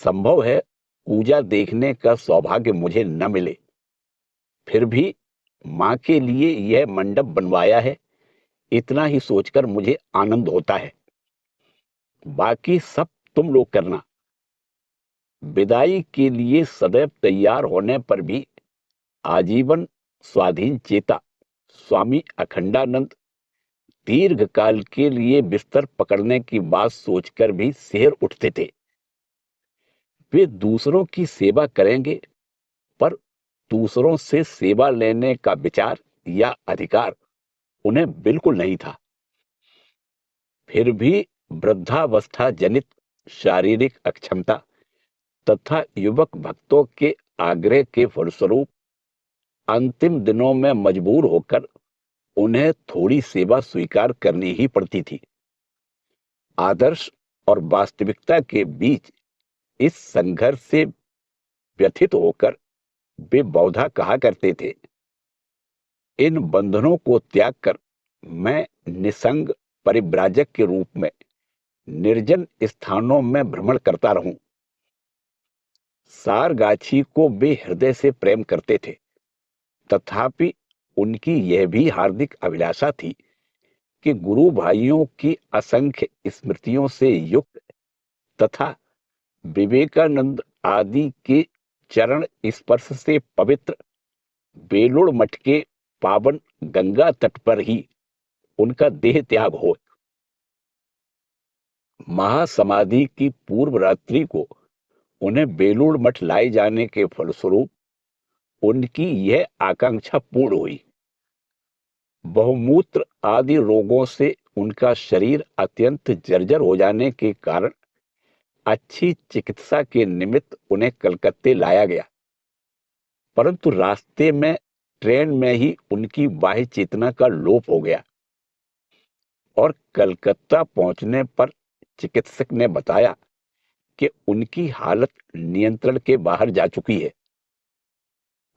संभव है पूजा देखने का सौभाग्य मुझे न मिले, फिर भी मां के लिए यह मंडप बनवाया है, इतना ही सोचकर मुझे आनंद होता है। बाकी सब तुम लोग करना। विदाई के लिए सदैव तैयार होने पर भी आजीवन स्वाधीन चेता स्वामी अखंडानंद दीर्घ काल के लिए बिस्तर पकड़ने की बात सोचकर भी सिहर उठते थे। वे दूसरों की सेवा करेंगे, पर दूसरों से सेवा लेने का विचार या अधिकार उन्हें बिल्कुल नहीं था। फिर भी वृद्धावस्था जनित शारीरिक अक्षमता तथा युवक भक्तों के आग्रह के फलस्वरूप अंतिम दिनों में मजबूर होकर उन्हें थोड़ी सेवा स्वीकार करनी ही पड़ती थी। आदर्श और वास्तविकता के बीच इस संघर्ष से व्यथित होकर वे बहुधा कहा करते थे, इन बंधनों को त्याग कर मैं निसंग परिव्राजक के रूप में निर्जन स्थानों में भ्रमण करता रहूं। सारगाछी को वे हृदय से प्रेम करते थे, तथापि उनकी यह भी हार्दिक अभिलाषा थी कि गुरु भाइयों की असंख्य स्मृतियों से युक्त तथा विवेकानंद आदि के चरण स्पर्श से पवित्र बेलूड़ मठ के पावन गंगा तट पर ही उनका देह त्याग हो। महासमाधि की पूर्व रात्रि को उन्हें बेलूड़ मठ लाए जाने के फलस्वरूप उनकी यह आकांक्षा पूर्ण हुई। बहुमूत्र आदि रोगों से उनका शरीर अत्यंत जर्जर हो जाने के कारण अच्छी चिकित्सा के निमित्त उन्हें कलकत्ते लाया गया, परंतु रास्ते में ट्रेन में ही उनकी बाह्य चेतना का लोप हो गया और कलकत्ता पहुंचने पर चिकित्सक ने बताया कि उनकी हालत नियंत्रण के बाहर जा चुकी है।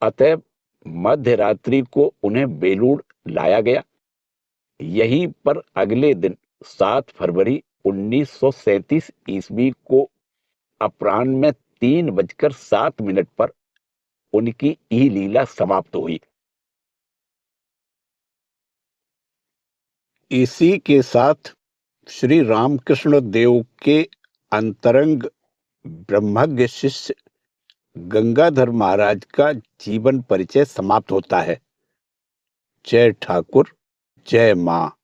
अतएव मध्य रात्रि को उन्हें बेलूड़ लाया गया। यहीं पर अगले दिन 7 फरवरी 1937 ईस्वी को अपराह्न में 3:07 पर उनकी ई लीला समाप्त हुई। इसी के साथ श्री रामकृष्ण देव के अंतरंग ब्रह्मज्ञ शिष्य गंगाधर महाराज का जीवन परिचय समाप्त होता है। जय ठाकुर, जय मां।